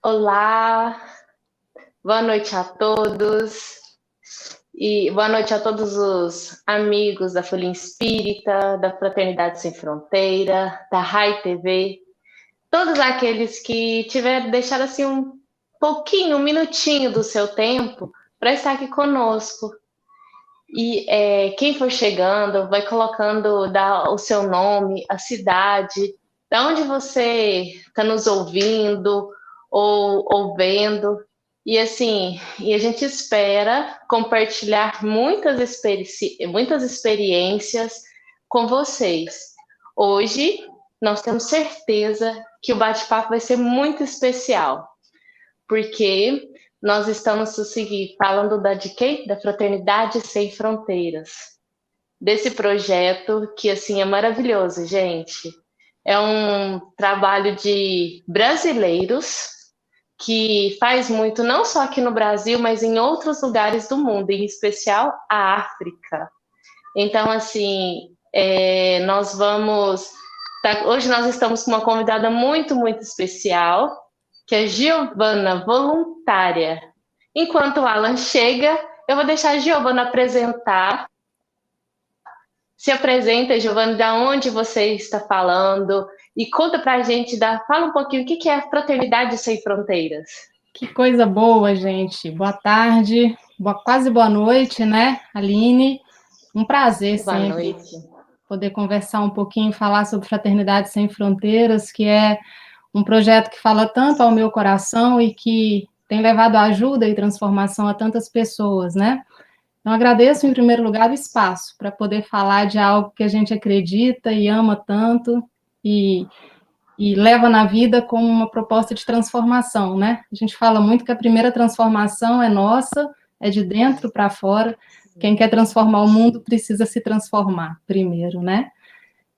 Olá, boa noite a todos e boa noite a todos os amigos da Folhinha Espírita, da Fraternidade Sem Fronteira, da Rai TV, todos aqueles que tiveram deixar assim um pouquinho, um minutinho do seu tempo para estar aqui conosco. E quem for chegando, vai colocando o seu nome, a cidade, da onde você está nos ouvindo ou vendo. E assim, e a gente espera compartilhar muitas experiências com vocês. Hoje, nós temos certeza que o bate-papo vai ser muito especial, porque nós estamos falando de quê? Da Fraternidade Sem Fronteiras. Desse projeto que, assim, é maravilhoso, gente. É um trabalho de brasileiros que faz muito, não só aqui no Brasil, mas em outros lugares do mundo, em especial a África. Então, assim, hoje nós estamos com uma convidada muito, muito especial, que é Giovana, voluntária. Enquanto o Alan chega, eu vou deixar a Giovana apresentar. Se apresenta, Giovana, de onde você está falando e conta pra gente, fala um pouquinho o que é a Fraternidade Sem Fronteiras. Que coisa boa, gente. Boa tarde, quase boa noite, né, Aline? Um prazer sempre poder conversar um pouquinho, falar sobre Fraternidade Sem Fronteiras, que é um projeto que fala tanto ao meu coração e que tem levado ajuda e transformação a tantas pessoas, né? Então, agradeço, em primeiro lugar, o espaço para poder falar de algo que a gente acredita e ama tanto e leva na vida como uma proposta de transformação, né? A gente fala muito que a primeira transformação é nossa, é de dentro para fora. Quem quer transformar o mundo precisa se transformar primeiro, né?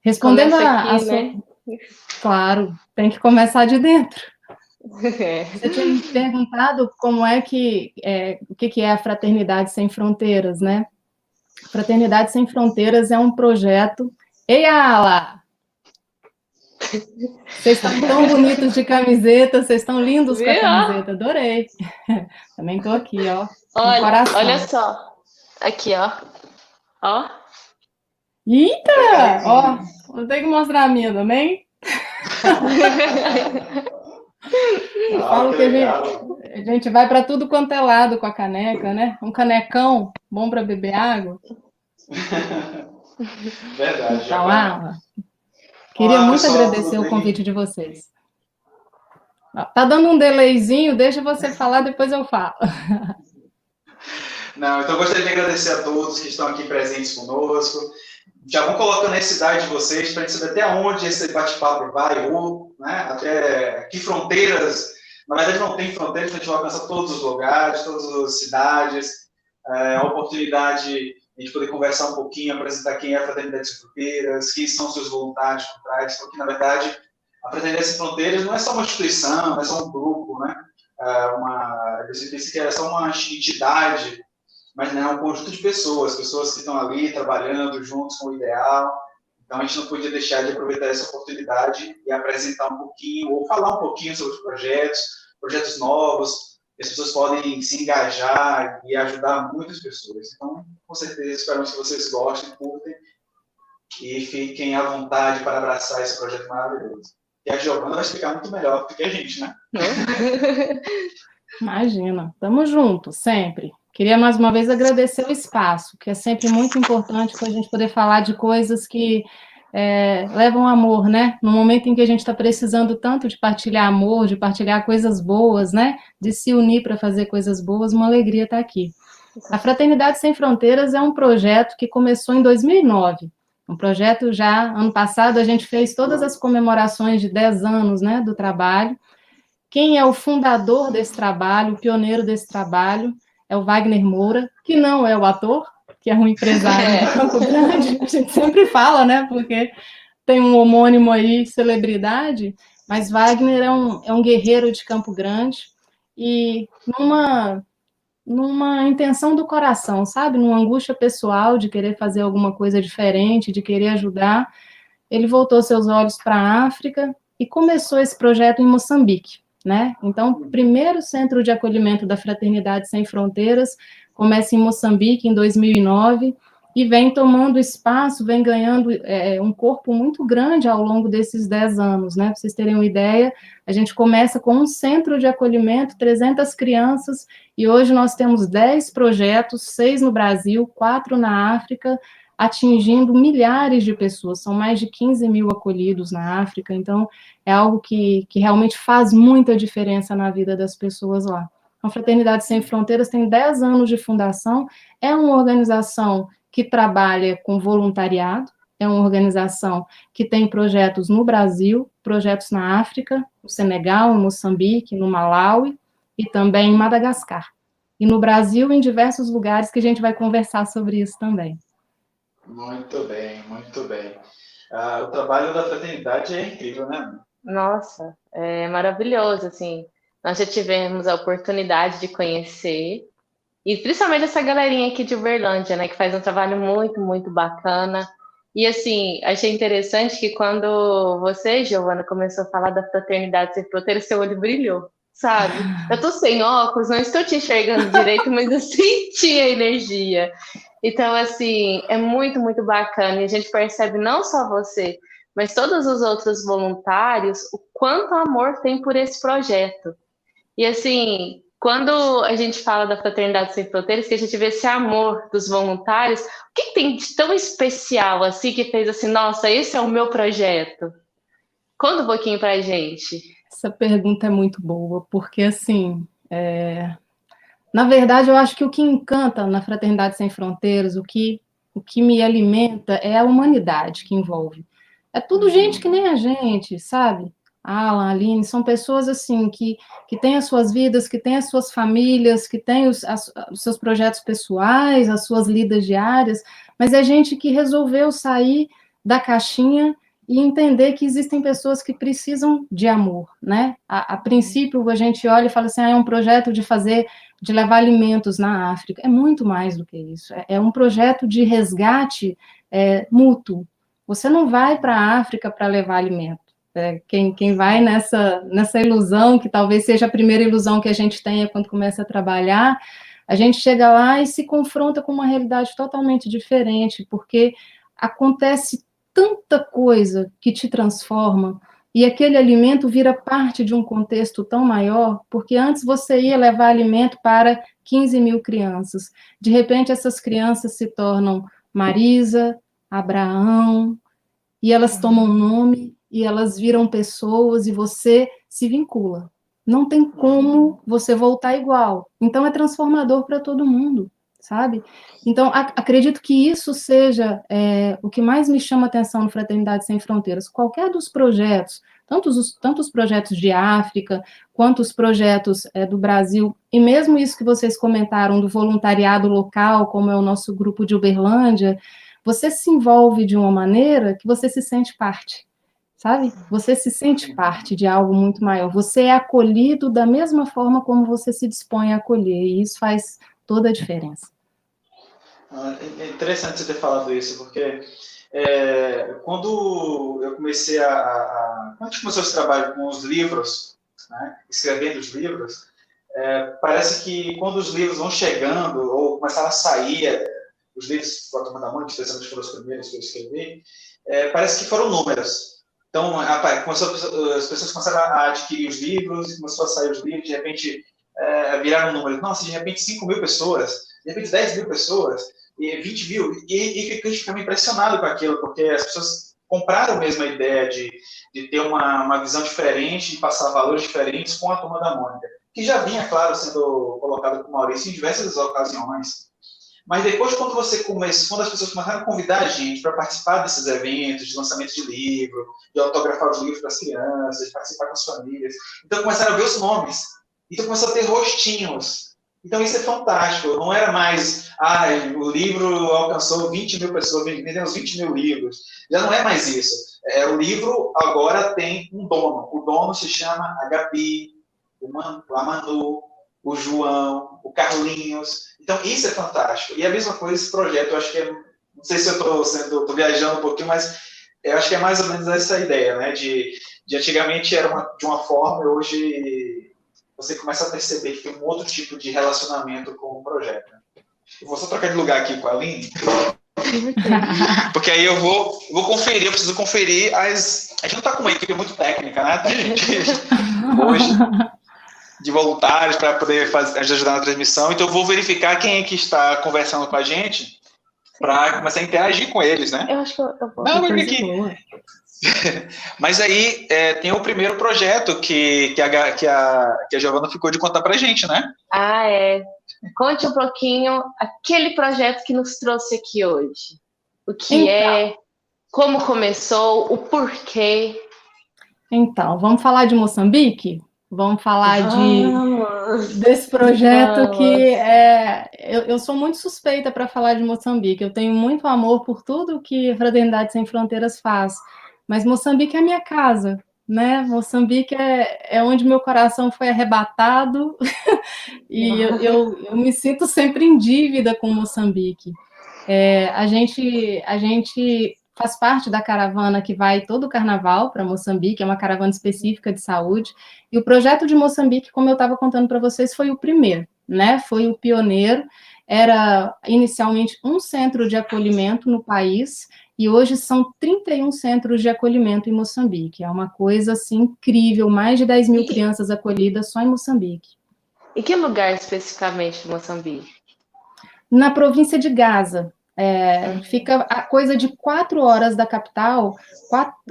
Respondendo a sua... Né? Claro, tem que começar de dentro. Você tinha me perguntado como o que é a Fraternidade Sem Fronteiras, né? Fraternidade Sem Fronteiras é um projeto... Ei, Ala! Vocês estão tão bonitos de camiseta, vocês estão lindos com a camiseta, adorei. Também estou aqui, ó. Olha só, aqui, ó. Ó. Eita! Ó, vou ter que mostrar a minha também. Eu falo que a gente vai para tudo quanto é lado com a caneca, né? Um canecão bom para beber água. Verdade. Então, queria muito agradecer o convite de vocês. Tá dando um delayzinho, deixa você falar, depois eu falo. Não, então eu gostaria de agradecer a todos que estão aqui presentes conosco. Já vão colocando a cidade de vocês para a gente saber até onde esse bate-papo vai, ou né, até que fronteiras. Na verdade, não tem fronteiras, a gente vai alcançar todos os lugares, todas as cidades. A oportunidade de a gente poder conversar um pouquinho, apresentar quem é a Fraternidade Sem Fronteiras, quem são seus voluntários por trás, porque, na verdade, a Fraternidade Sem Fronteiras não é só uma instituição, não é só um grupo, né? Você pensa que é só uma entidade, mas não é um conjunto de pessoas que estão ali trabalhando juntos com o ideal. Então, a gente não podia deixar de aproveitar essa oportunidade e apresentar um pouquinho, ou falar um pouquinho sobre os projetos novos, que as pessoas podem se engajar e ajudar muitas pessoas. Então, com certeza, esperamos que vocês gostem, curtem e fiquem à vontade para abraçar esse projeto maravilhoso. E a Giovana vai explicar muito melhor do que a gente, né? Imagina, estamos juntos, sempre. Queria mais uma vez agradecer o espaço, que é sempre muito importante para a gente poder falar de coisas que levam amor, né? No momento em que a gente está precisando tanto de partilhar amor, de partilhar coisas boas, né? De se unir para fazer coisas boas, uma alegria estar aqui. A Fraternidade Sem Fronteiras é um projeto que começou em 2009. Um projeto já, ano passado, a gente fez todas as comemorações de 10 anos, né, do trabalho. Quem é o fundador desse trabalho, o pioneiro desse trabalho, é o Wagner Moura, que não é o ator, que é um empresário de Campo Grande, a gente sempre fala, né, porque tem um homônimo aí, celebridade, mas Wagner é um guerreiro de Campo Grande, e numa intenção do coração, sabe, numa angústia pessoal de querer fazer alguma coisa diferente, de querer ajudar, ele voltou seus olhos para a África e começou esse projeto em Moçambique. né? Então, o primeiro centro de acolhimento da Fraternidade Sem Fronteiras começa em Moçambique, em 2009, e vem tomando espaço, vem ganhando um corpo muito grande ao longo desses 10 anos, né? Para vocês terem uma ideia, a gente começa com um centro de acolhimento, 300 crianças, e hoje nós temos 10 projetos, 6 no Brasil, 4 na África, atingindo milhares de pessoas, são mais de 15 mil acolhidos na África, então é algo que realmente faz muita diferença na vida das pessoas lá. A Fraternidade Sem Fronteiras tem 10 anos de fundação, é uma organização que trabalha com voluntariado, é uma organização que tem projetos no Brasil, projetos na África, no Senegal, no Moçambique, no Malawi e também em Madagascar. E no Brasil, em diversos lugares que a gente vai conversar sobre isso também. Muito bem, muito bem. O trabalho da fraternidade é incrível, né? Nossa, é maravilhoso, assim. Nós já tivemos a oportunidade de conhecer, e principalmente essa galerinha aqui de Uberlândia, né, que faz um trabalho muito, muito bacana. E, assim, achei interessante que quando você, Giovana, começou a falar da Fraternidade Sem Fronteiras, seu olho brilhou, sabe? Eu tô sem óculos, não estou te enxergando direito, mas eu senti a energia. Então, assim, é muito, muito bacana. E a gente percebe não só você, mas todos os outros voluntários, o quanto amor tem por esse projeto. E, assim, quando a gente fala da Fraternidade Sem Fronteiras, que a gente vê esse amor dos voluntários, o que tem de tão especial, assim, que fez assim, nossa, esse é o meu projeto? Conta um pouquinho pra gente. Essa pergunta é muito boa, porque, assim, na verdade, eu acho que o que encanta na Fraternidade Sem Fronteiras, o que me alimenta é a humanidade que envolve. É tudo gente que nem a gente, sabe? Alan, Aline, são pessoas assim que têm as suas vidas, que têm as suas famílias, que têm os seus projetos pessoais, as suas lidas diárias, mas é gente que resolveu sair da caixinha e entender que existem pessoas que precisam de amor, né? A princípio, a gente olha e fala assim, é um projeto de levar alimentos na África. É muito mais do que isso. É um projeto de resgate mútuo. Você não vai para a África para levar alimento. Quem vai nessa ilusão, que talvez seja a primeira ilusão que a gente tenha quando começa a trabalhar, a gente chega lá e se confronta com uma realidade totalmente diferente, porque acontece tanta coisa que te transforma, e aquele alimento vira parte de um contexto tão maior, porque antes você ia levar alimento para 15 mil crianças. De repente, essas crianças se tornam Marisa, Abraão, e elas tomam nome, e elas viram pessoas, e você se vincula. Não tem como você voltar igual. Então, é transformador para todo mundo, sabe? Então, acredito que isso seja o que mais me chama a atenção no Fraternidade Sem Fronteiras. Qualquer dos projetos, tanto os projetos de África, quanto os projetos do Brasil, e mesmo isso que vocês comentaram do voluntariado local, como é o nosso grupo de Uberlândia, você se envolve de uma maneira que você se sente parte, sabe? Você se sente parte de algo muito maior. Você é acolhido da mesma forma como você se dispõe a acolher, e isso faz toda a diferença. É interessante você ter falado isso, porque quando eu comecei quando a gente começou esse trabalho com os livros, né, escrevendo os livros, parece que quando os livros vão chegando, ou começaram a sair, os livros da Turma da Mônica, especialmente foram os primeiros que eu escrevi, parece que foram números. Então, as pessoas começaram a adquirir os livros, começou a sair os livros, de repente viraram um número. Nossa, de repente 5 mil pessoas, de repente 10 mil pessoas, e 20 mil. E ficava impressionado com aquilo, porque as pessoas compraram mesmo a ideia de ter uma visão diferente, de passar valores diferentes com a Turma da Mônica, que já vinha, claro, sendo colocado por Maurício em diversas ocasiões. Mas depois, quando as pessoas começaram a convidar a gente para participar desses eventos, de lançamento de livro, de autografar os livros para as crianças, de participar com as famílias, então começaram a ver os nomes. Então começou a ter rostinhos. Então isso é fantástico. Não era mais, o livro alcançou 20 mil pessoas, vendemos 20 mil livros. Já não é mais isso. O livro agora tem um dono. O dono se chama a Gabi, a Manu, o João, o Carlinhos. Então, isso é fantástico. E a mesma coisa esse projeto, eu acho que não sei se eu estou viajando um pouquinho, mas eu acho que é mais ou menos essa ideia, né? De antigamente era de uma forma, e hoje você começa a perceber que tem um outro tipo de relacionamento com o projeto. Eu vou só trocar de lugar aqui com a Aline, porque aí eu vou conferir, eu preciso conferir as... A gente não está com uma equipe muito técnica, né? Hoje, de voluntários para poder ajudar na transmissão, então eu vou verificar quem é que está conversando com a gente para começar a interagir com eles, né? Eu acho que eu vou. Não, aqui. Mas aí tem o primeiro projeto que a Giovana ficou de contar pra gente, né? Ah, é. Conte um pouquinho aquele projeto que nos trouxe aqui hoje. O que é, como começou, o porquê. Então, vamos falar de Moçambique? Vamos falar desse projeto que eu sou muito suspeita para falar de Moçambique. Eu tenho muito amor por tudo que a Fraternidade Sem Fronteiras faz. Mas Moçambique é minha casa, né? Moçambique é onde meu coração foi arrebatado e eu me sinto sempre em dívida com Moçambique. A gente faz parte da caravana que vai todo o carnaval para Moçambique, é uma caravana específica de saúde, e o projeto de Moçambique, como eu estava contando para vocês, foi o primeiro, né? Foi o pioneiro, era inicialmente um centro de acolhimento no país, e hoje são 31 centros de acolhimento em Moçambique. É uma coisa, assim, incrível, mais de 10 mil crianças acolhidas só em Moçambique. E que lugar especificamente de Moçambique? Na província de Gaza. Fica a coisa de 4 horas da capital,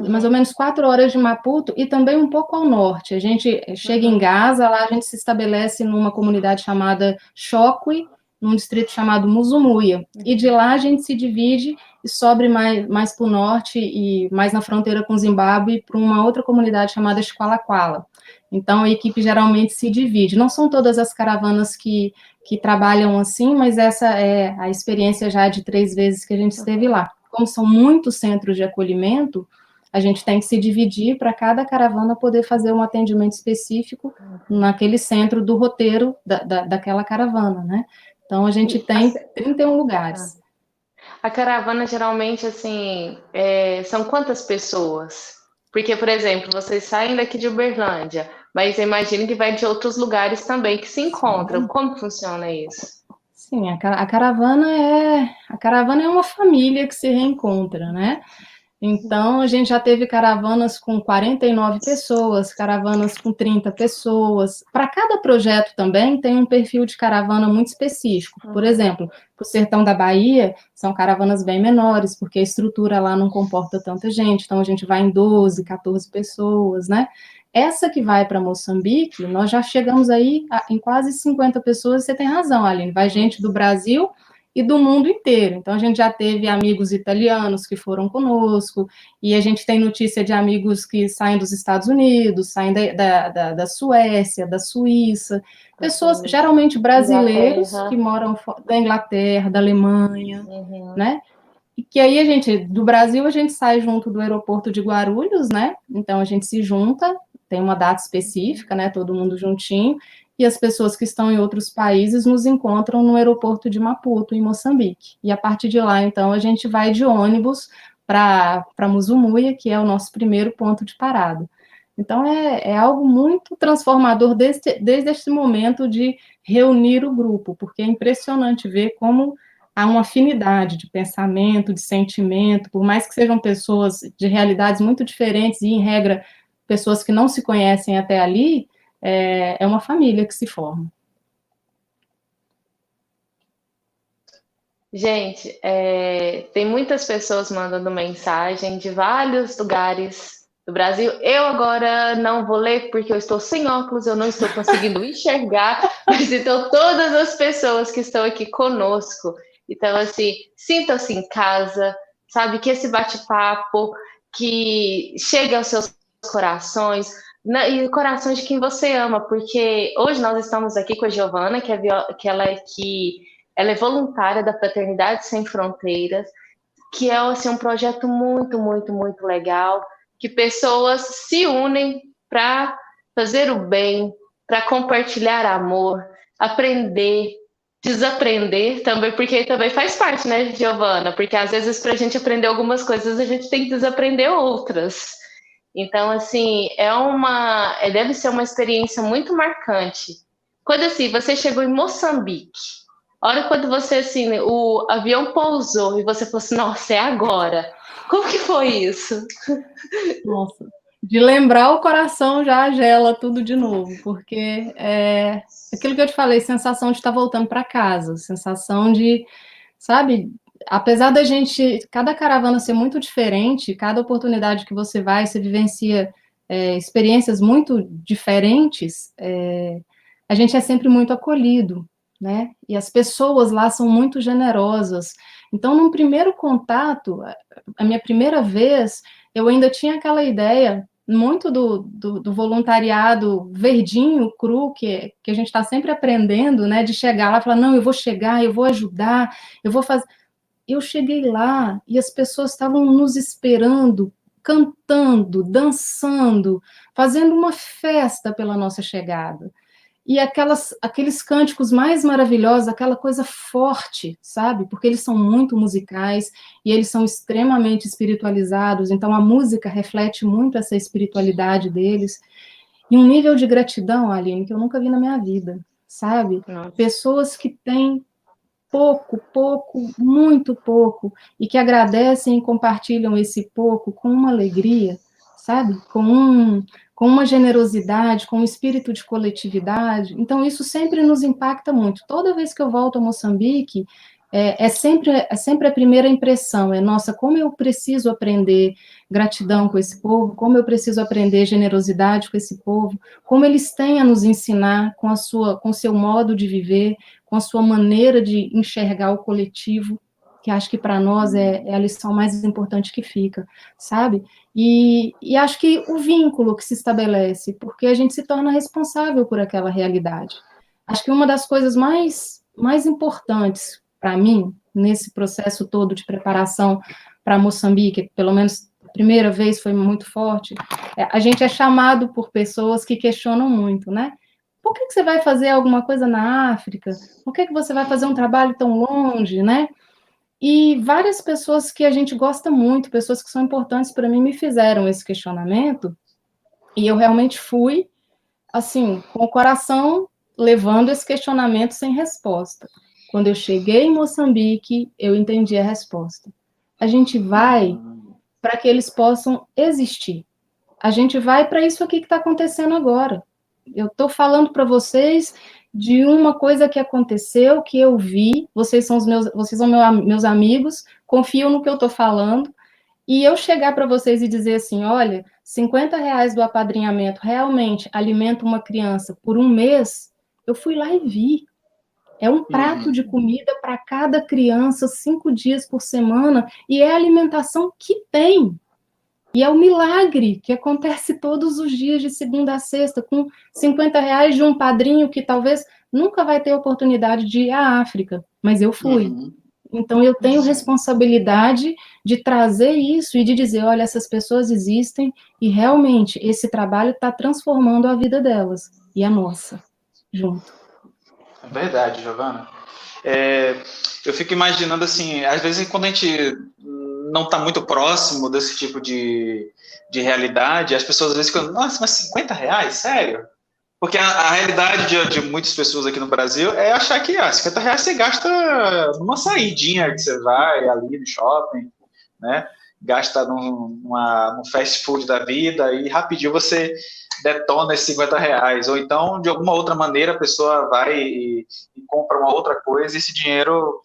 mais ou menos 4 horas de Maputo, e também um pouco ao norte. A gente chega em Gaza, lá a gente se estabelece numa comunidade chamada Chokwe, num distrito chamado Muzumuia, e de lá a gente se divide e sobe mais para o norte e mais na fronteira com Zimbábue para uma outra comunidade chamada Chiqualaquala. Então a equipe geralmente se divide. Não são todas as caravanas que trabalham assim, mas essa é a experiência já de 3 vezes que a gente esteve lá. Como são muitos centros de acolhimento, a gente tem que se dividir para cada caravana poder fazer um atendimento específico naquele centro do roteiro daquela caravana, né? Então, a gente tem 31 lugares. A caravana, geralmente, assim, são quantas pessoas? Porque, por exemplo, vocês saem daqui de Uberlândia, mas eu imagino que vai de outros lugares também que se encontram. Sim. Como funciona isso? Sim, a caravana é uma família que se reencontra, né? Então, a gente já teve caravanas com 49 pessoas, caravanas com 30 pessoas. Para cada projeto também tem um perfil de caravana muito específico. Por exemplo, para o Sertão da Bahia, são caravanas bem menores, porque a estrutura lá não comporta tanta gente. Então, a gente vai em 12, 14 pessoas, né? Essa que vai para Moçambique, nós já chegamos aí em quase 50 pessoas. Você tem razão, Aline. Vai gente do Brasil e do mundo inteiro. Então, a gente já teve amigos italianos que foram conosco, e a gente tem notícia de amigos que saem dos Estados Unidos, saem da Suécia, da Suíça, pessoas geralmente brasileiros que moram da Inglaterra, da Alemanha, né? E que aí a gente, do Brasil, a gente sai junto do aeroporto de Guarulhos, né? Então, a gente se junta, tem uma data específica, né? Todo mundo juntinho, e as pessoas que estão em outros países nos encontram no aeroporto de Maputo, em Moçambique. E a partir de lá, então, a gente vai de ônibus para Muzumuia, que é o nosso primeiro ponto de parada. Então, é algo muito transformador desde esse momento de reunir o grupo, porque é impressionante ver como há uma afinidade de pensamento, de sentimento, por mais que sejam pessoas de realidades muito diferentes e, em regra, pessoas que não se conhecem até ali, é uma família que se forma. Gente, tem muitas pessoas mandando mensagem de vários lugares do Brasil. Eu agora não vou ler porque eu estou sem óculos, eu não estou conseguindo enxergar, mas então todas as pessoas que estão aqui conosco, então assim, sintam-se em casa, sabe, que esse bate-papo que chega aos seus corações, e corações de quem você ama, porque hoje nós estamos aqui com a Giovana, ela é voluntária da Fraternidade Sem Fronteiras, que é assim, um projeto muito, muito, muito legal, que pessoas se unem para fazer o bem, para compartilhar amor, aprender, desaprender também, porque também faz parte, né, Giovana? Porque às vezes para a gente aprender algumas coisas, a gente tem que desaprender outras. Então, assim, deve ser uma experiência muito marcante. Quando, assim, você chegou em Moçambique, a hora quando você, assim, o avião pousou e você falou assim, nossa, é agora. Como que foi isso? Nossa, de lembrar o coração já gela tudo de novo, porque é aquilo que eu te falei, sensação de estar voltando para casa, sensação de, sabe, apesar da gente, cada caravana ser muito diferente, cada oportunidade que você vai, você vivencia experiências muito diferentes, a gente é sempre muito acolhido, né? E as pessoas lá são muito generosas. Então, num primeiro contato, a minha primeira vez, eu ainda tinha aquela ideia muito do voluntariado verdinho, cru, que a gente está sempre aprendendo, né? De chegar lá e falar, não, eu vou chegar, eu vou ajudar, eu vou fazer. Eu cheguei lá e as pessoas estavam nos esperando, cantando, dançando, fazendo uma festa pela nossa chegada. E aqueles cânticos mais maravilhosos, aquela coisa forte, sabe? Porque eles são muito musicais e eles são extremamente espiritualizados, então a música reflete muito essa espiritualidade deles. E um nível de gratidão, Aline, que eu nunca vi na minha vida, sabe? Nossa. Pessoas que têm pouco, muito pouco, e que agradecem e compartilham esse pouco com uma alegria, sabe? Com uma generosidade, com um espírito de coletividade. Então, isso sempre nos impacta muito. Toda vez que eu volto a Moçambique, é sempre a primeira impressão, nossa, como eu preciso aprender gratidão com esse povo, como eu preciso aprender generosidade com esse povo, como eles têm a nos ensinar com o seu modo de viver, com a sua maneira de enxergar o coletivo, que acho que para nós é a lição mais importante que fica, sabe? E acho que o vínculo que se estabelece, porque a gente se torna responsável por aquela realidade. Acho que uma das coisas mais importantes para mim, nesse processo todo de preparação para Moçambique, pelo menos a primeira vez foi muito forte, a gente é chamado por pessoas que questionam muito, né? Por que você vai fazer alguma coisa na África? Por que você vai fazer um trabalho tão longe, né? E várias pessoas que a gente gosta muito, pessoas que são importantes para mim, me fizeram esse questionamento, e eu realmente fui, assim, com o coração levando esse questionamento sem resposta. Quando eu cheguei em Moçambique, eu entendi a resposta. A gente vai para que eles possam existir. A gente vai para isso aqui que está acontecendo agora. Eu estou falando para vocês de uma coisa que aconteceu, que eu vi, vocês são meus amigos, confiam no que eu estou falando, e eu chegar para vocês e dizer assim, olha, R$50 do apadrinhamento realmente alimenta uma criança por um mês, eu fui lá e vi. É um prato de comida para cada criança, 5 dias por semana, e é a alimentação que tem. E é um milagre que acontece todos os dias, de segunda a sexta, com R$50 de um padrinho que talvez nunca vai ter oportunidade de ir à África, mas eu fui. Então, eu tenho responsabilidade de trazer isso e de dizer, olha, essas pessoas existem e realmente esse trabalho está transformando a vida delas e a nossa, junto. É verdade, Giovana. Eu fico imaginando assim, às vezes quando a gente não está muito próximo desse tipo de realidade, as pessoas às vezes ficam, nossa, mas R$50? Sério? Porque a realidade de muitas pessoas aqui no Brasil é achar que R$50 você gasta numa saidinha que você vai ali no shopping, né? Gasta num fast food da vida e rapidinho você detona esses R$50. Ou então, de alguma outra maneira, a pessoa vai e compra uma outra coisa e esse dinheiro,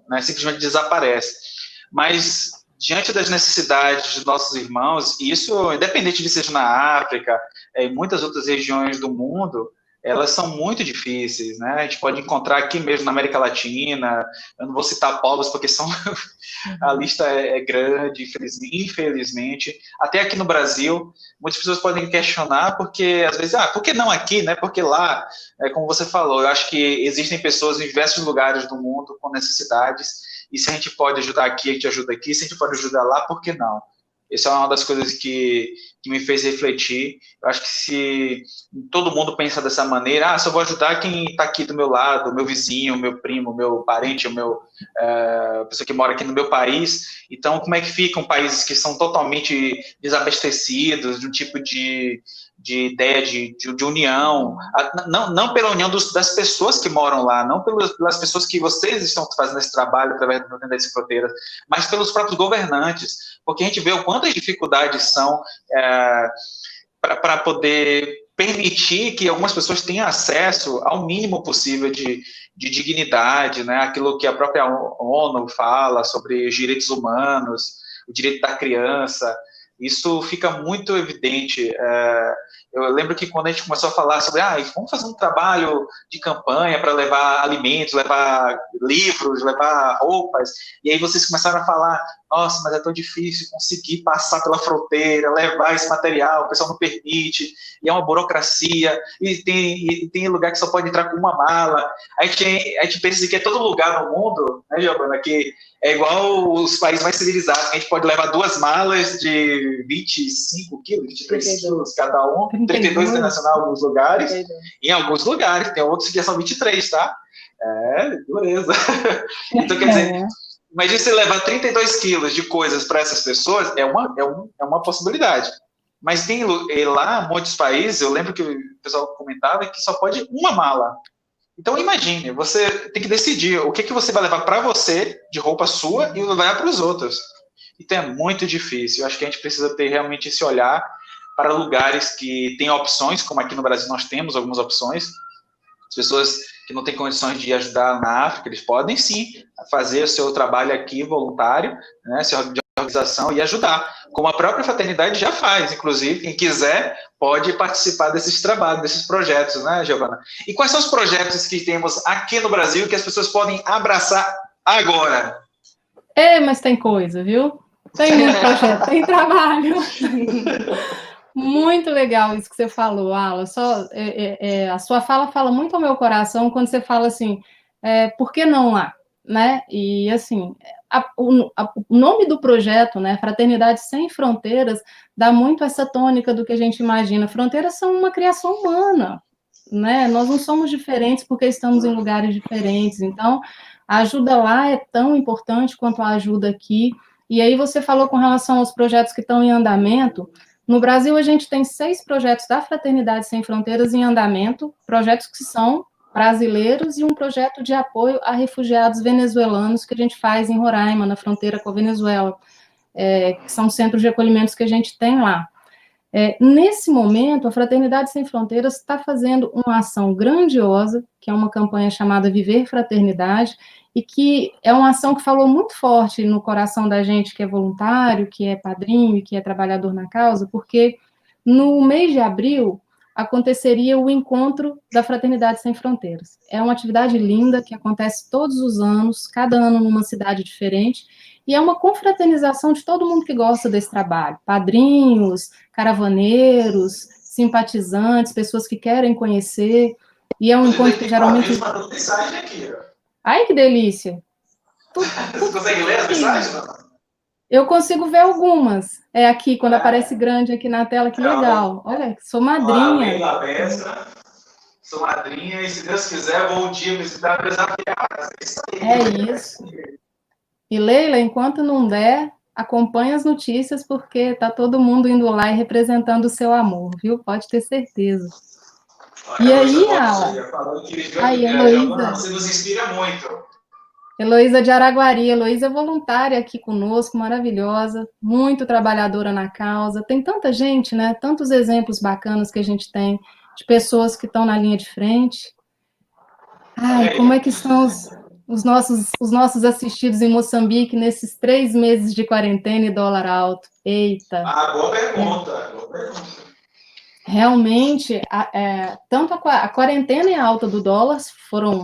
né, simplesmente desaparece. Mas, diante das necessidades dos nossos irmãos, isso, independente de seja na África, em muitas outras regiões do mundo, elas são muito difíceis, né? A gente pode encontrar aqui mesmo na América Latina, eu não vou citar povos porque a lista é grande, infelizmente. Até aqui no Brasil, muitas pessoas podem questionar porque, às vezes, por que não aqui, né? Porque lá, como você falou, eu acho que existem pessoas em diversos lugares do mundo com necessidades, e se a gente pode ajudar aqui, a gente ajuda aqui, se a gente pode ajudar lá, por que não? Essa é uma das coisas que me fez refletir. Eu acho que se todo mundo pensa dessa maneira, só vou ajudar quem está aqui do meu lado, meu vizinho, meu primo, meu parente, a pessoa que mora aqui no meu país. Então, como é que ficam países que são totalmente desabastecidos, de um tipo de ideia de união, não pela união das pessoas que moram lá, não pelas pessoas que vocês estão fazendo esse trabalho através do Fraternidade Sem Fronteiras, mas pelos próprios governantes, porque a gente vê o quanto as dificuldades são para poder permitir que algumas pessoas tenham acesso ao mínimo possível de dignidade, né? Aquilo que a própria ONU fala sobre os direitos humanos, o direito da criança. Isso fica muito evidente. Eu lembro que quando a gente começou a falar sobre, vamos fazer um trabalho de campanha para levar alimentos, levar livros, levar roupas, e aí vocês começaram a falar, nossa, mas é tão difícil conseguir passar pela fronteira, levar esse material, o pessoal não permite, e é uma burocracia, e tem lugar que só pode entrar com uma mala. A gente pensa que é todo lugar no mundo, né, Giovana, que é igual os países mais civilizados, que a gente pode levar 2 malas de 25 quilos, 23 quilos cada um, 32 internacional em alguns lugares, em alguns lugares, tem outros que são 23, tá? Beleza. Então, quer dizer, imagina você levar 32 quilos de coisas para essas pessoas, é uma possibilidade. Mas tem lá, muitos países, eu lembro que o pessoal comentava que só pode uma mala. Então, imagine, você tem que decidir o que você vai levar para você, de roupa sua, e levar para os outros. Então, é muito difícil. Eu acho que a gente precisa ter realmente esse olhar para lugares que têm opções, como aqui no Brasil nós temos algumas opções. As pessoas que não têm condições de ajudar na África, eles podem, sim, fazer o seu trabalho aqui voluntário, né, de organização, e ajudar, como a própria Fraternidade já faz. Inclusive, quem quiser pode participar desses trabalhos, desses projetos, né, Giovana? E quais são os projetos que temos aqui no Brasil que as pessoas podem abraçar agora? Mas tem coisa, viu? Tem muito projeto, tem trabalho. Muito legal isso que você falou, Ala. A sua fala muito ao meu coração quando você fala assim, por que não lá? Né? E assim, o nome do projeto, né, Fraternidade Sem Fronteiras, dá muito essa tônica do que a gente imagina. Fronteiras são uma criação humana, né? Nós não somos diferentes porque estamos em lugares diferentes. Então, a ajuda lá é tão importante quanto a ajuda aqui. E aí você falou com relação aos projetos que estão em andamento. No Brasil, a gente tem 6 projetos da Fraternidade Sem Fronteiras em andamento, projetos que são brasileiros e um projeto de apoio a refugiados venezuelanos que a gente faz em Roraima, na fronteira com a Venezuela, que são centros de acolhimento que a gente tem lá. Nesse momento, a Fraternidade Sem Fronteiras está fazendo uma ação grandiosa, que é uma campanha chamada Viver Fraternidade, e que é uma ação que falou muito forte no coração da gente que é voluntário, que é padrinho e que é trabalhador na causa, porque no mês de abril aconteceria o encontro da Fraternidade Sem Fronteiras. É uma atividade linda que acontece todos os anos, cada ano numa cidade diferente, e é uma confraternização de todo mundo que gosta desse trabalho, padrinhos, caravaneiros, simpatizantes, pessoas que querem conhecer, e é um encontro que geralmente... Ai, que delícia! Você consegue ler as mensagens, não? Eu consigo ver algumas. Aqui, quando aparece grande aqui na tela, que legal. Olha, sou madrinha. Olá, Leila, sou madrinha, e se Deus quiser, bom dia visitar a desafiada. É isso. E Leila, enquanto não der, acompanhe as notícias, porque tá todo mundo indo lá e representando o seu amor, viu? Pode ter certeza. E aí, Ala? Aí, Heloísa. Você nos inspira muito. Heloísa de Araguari, Heloísa é voluntária aqui conosco, maravilhosa, muito trabalhadora na causa. Tem tanta gente, né? Tantos exemplos bacanas que a gente tem de pessoas que estão na linha de frente. Ai, como é que são os nossos assistidos em Moçambique nesses 3 meses de quarentena e dólar alto? Eita! Boa pergunta, boa pergunta. Realmente, tanto a quarentena e a alta do dólar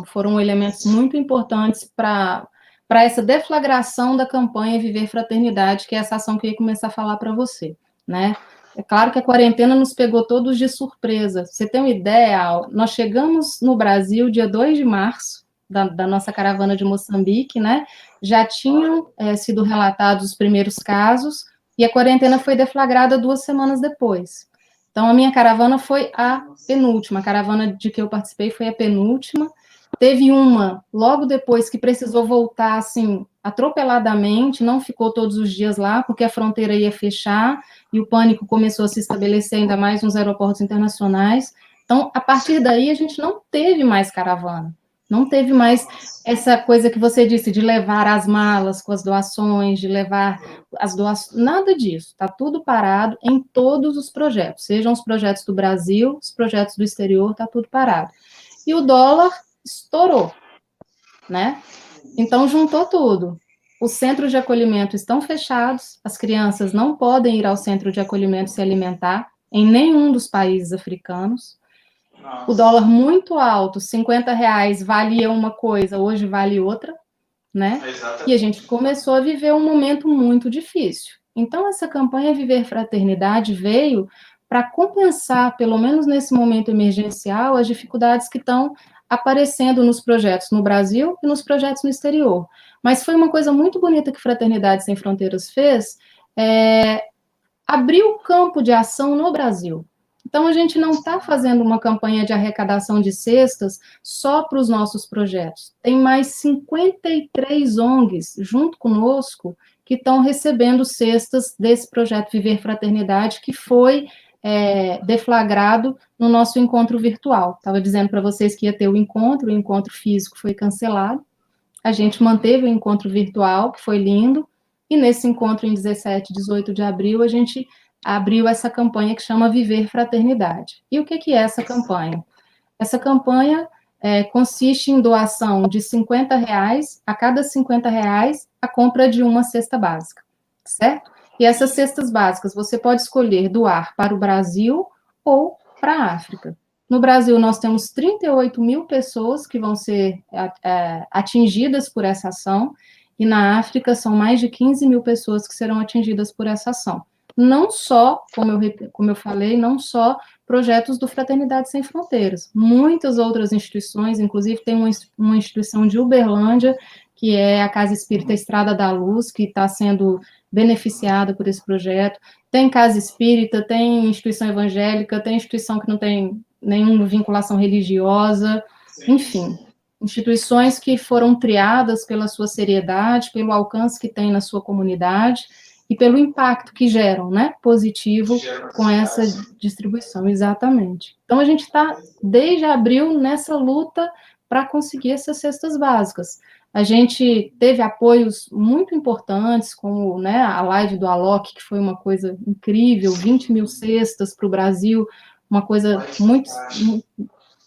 foram elementos muito importantes para essa deflagração da campanha Viver Fraternidade, que é essa ação que eu ia começar a falar para você, né? É claro que a quarentena nos pegou todos de surpresa. Você tem uma ideia, nós chegamos no Brasil dia 2 de março, da nossa caravana de Moçambique, né? Já tinham sido relatados os primeiros casos. e a quarentena foi deflagrada 2 semanas depois. Então, a minha caravana foi a penúltima, a caravana de que eu participei foi a penúltima. Teve uma, logo depois, que precisou voltar, assim, atropeladamente, não ficou todos os dias lá, porque a fronteira ia fechar, e o pânico começou a se estabelecer ainda mais nos aeroportos internacionais. Então, a partir daí, a gente não teve mais caravana. Não teve mais essa coisa que você disse, de levar as malas com as doações, de levar as doações, nada disso. Está tudo parado em todos os projetos, sejam os projetos do Brasil, os projetos do exterior, está tudo parado. E o dólar estourou, né? Então, juntou tudo. Os centros de acolhimento estão fechados, as crianças não podem ir ao centro de acolhimento se alimentar em nenhum dos países africanos. O dólar muito alto, R$50 valia uma coisa, hoje vale outra, né? E a gente começou a viver um momento muito difícil. Então, essa campanha Viver Fraternidade veio para compensar, pelo menos nesse momento emergencial, as dificuldades que estão aparecendo nos projetos no Brasil e nos projetos no exterior. Mas foi uma coisa muito bonita que Fraternidade Sem Fronteiras fez, abrir o campo de ação no Brasil. Então, a gente não está fazendo uma campanha de arrecadação de cestas só para os nossos projetos. Tem mais 53 ONGs junto conosco que estão recebendo cestas desse projeto Viver Fraternidade, que foi deflagrado no nosso encontro virtual. Estava dizendo para vocês que ia ter o encontro físico foi cancelado. A gente manteve o encontro virtual, que foi lindo, e nesse encontro em 17 e 18 de abril, a gente abriu essa campanha que chama Viver Fraternidade. E o que é essa campanha? Essa campanha consiste em doação de R$50, a cada R$50, a compra de uma cesta básica, certo? E essas cestas básicas você pode escolher doar para o Brasil ou para a África. No Brasil, nós temos 38 mil pessoas que vão ser atingidas por essa ação, e na África são mais de 15 mil pessoas que serão atingidas por essa ação. Não só, como eu falei, não só projetos do Fraternidade Sem Fronteiras, muitas outras instituições, inclusive tem uma instituição de Uberlândia, que é a Casa Espírita Estrada da Luz, que está sendo beneficiada por esse projeto, tem Casa Espírita, tem instituição evangélica, tem instituição que não tem nenhuma vinculação religiosa, enfim, instituições que foram triadas pela sua seriedade, pelo alcance que tem na sua comunidade, e pelo impacto que geram, né, positivo com essa distribuição, exatamente. Então, a gente está, desde abril, nessa luta para conseguir essas cestas básicas. A gente teve apoios muito importantes, como, né, a live do Alok, que foi uma coisa incrível, 20 mil cestas para o Brasil, uma coisa muito,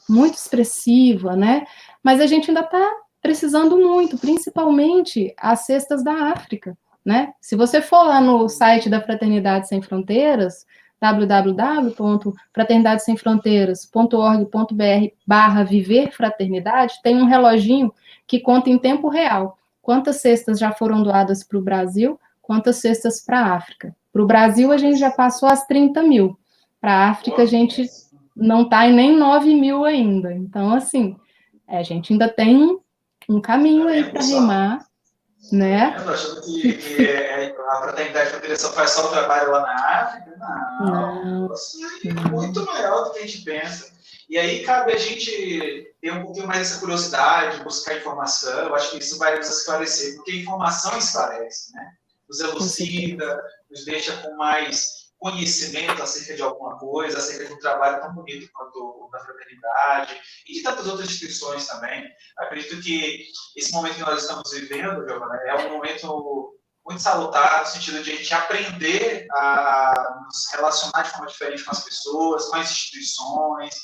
muito expressiva, né, mas a gente ainda está precisando muito, principalmente as cestas da África, né? Se você for lá no site da Fraternidade Sem Fronteiras, www.fraternidadesemfronteiras.org.br/viver fraternidade, tem um reloginho que conta em tempo real quantas cestas já foram doadas para o Brasil, quantas cestas para a África. Para o Brasil, a gente já passou as 30 mil. Para a África, a gente não está em nem 9 mil ainda. Então, assim, a gente ainda tem um caminho aí para remar, né? Eu achando que a Fraternidade Fronteira só faz só o trabalho lá na África. Não. É muito maior do que a gente pensa. E aí cabe a gente ter um pouquinho mais essa curiosidade, buscar informação. Eu acho que isso vai nos esclarecer, porque a informação esclarece, né? Nos elucida, nos deixa com mais conhecimento acerca de alguma coisa, acerca de um trabalho tão bonito quanto o da Fraternidade e de tantas outras instituições também. Acredito que esse momento que nós estamos vivendo, Giovana, é um momento muito salutar, no sentido de a gente aprender a nos relacionar de forma diferente com as pessoas, com as instituições,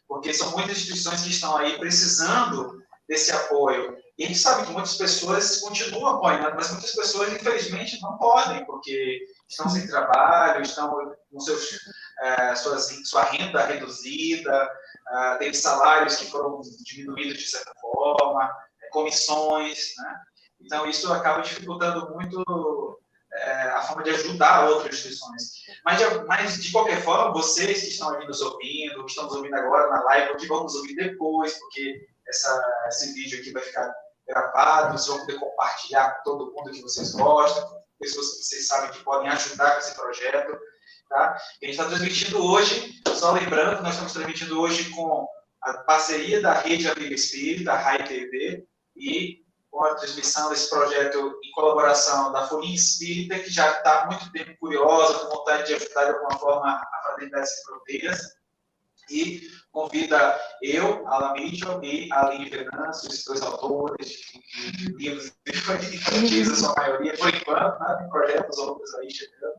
porque são muitas instituições que estão aí precisando desse apoio. E a gente sabe que muitas pessoas continuam apoiando, mas muitas pessoas, infelizmente, não podem, porque estão sem trabalho, estão com sua renda reduzida, têm salários que foram diminuídos de certa forma, comissões, né? Então, isso acaba dificultando muito a forma de ajudar outras instituições. Mas, de qualquer forma, vocês que estão ali nos ouvindo, que estão nos ouvindo agora na live, ou que vão nos ouvir depois, porque esse vídeo aqui vai ficar gravado, vocês vão poder compartilhar com todo mundo que vocês gostam. pessoas que vocês sabem que podem ajudar com esse projeto. Tá? A gente está transmitindo hoje, só lembrando que nós estamos transmitindo hoje com a parceria da Rede Amigo Espírita, da RAI TV, e com a transmissão desse projeto em colaboração da Folhinha Espírita, que já está há muito tempo curiosa, com vontade de ajudar de alguma forma a Fraternidade Sem Fronteiras, e convida eu, Alan Mitchell e a Aline Venâncio, os dois autores de livros infantis, a sua maioria, por enquanto, né? Tem projetos outros aí chegando,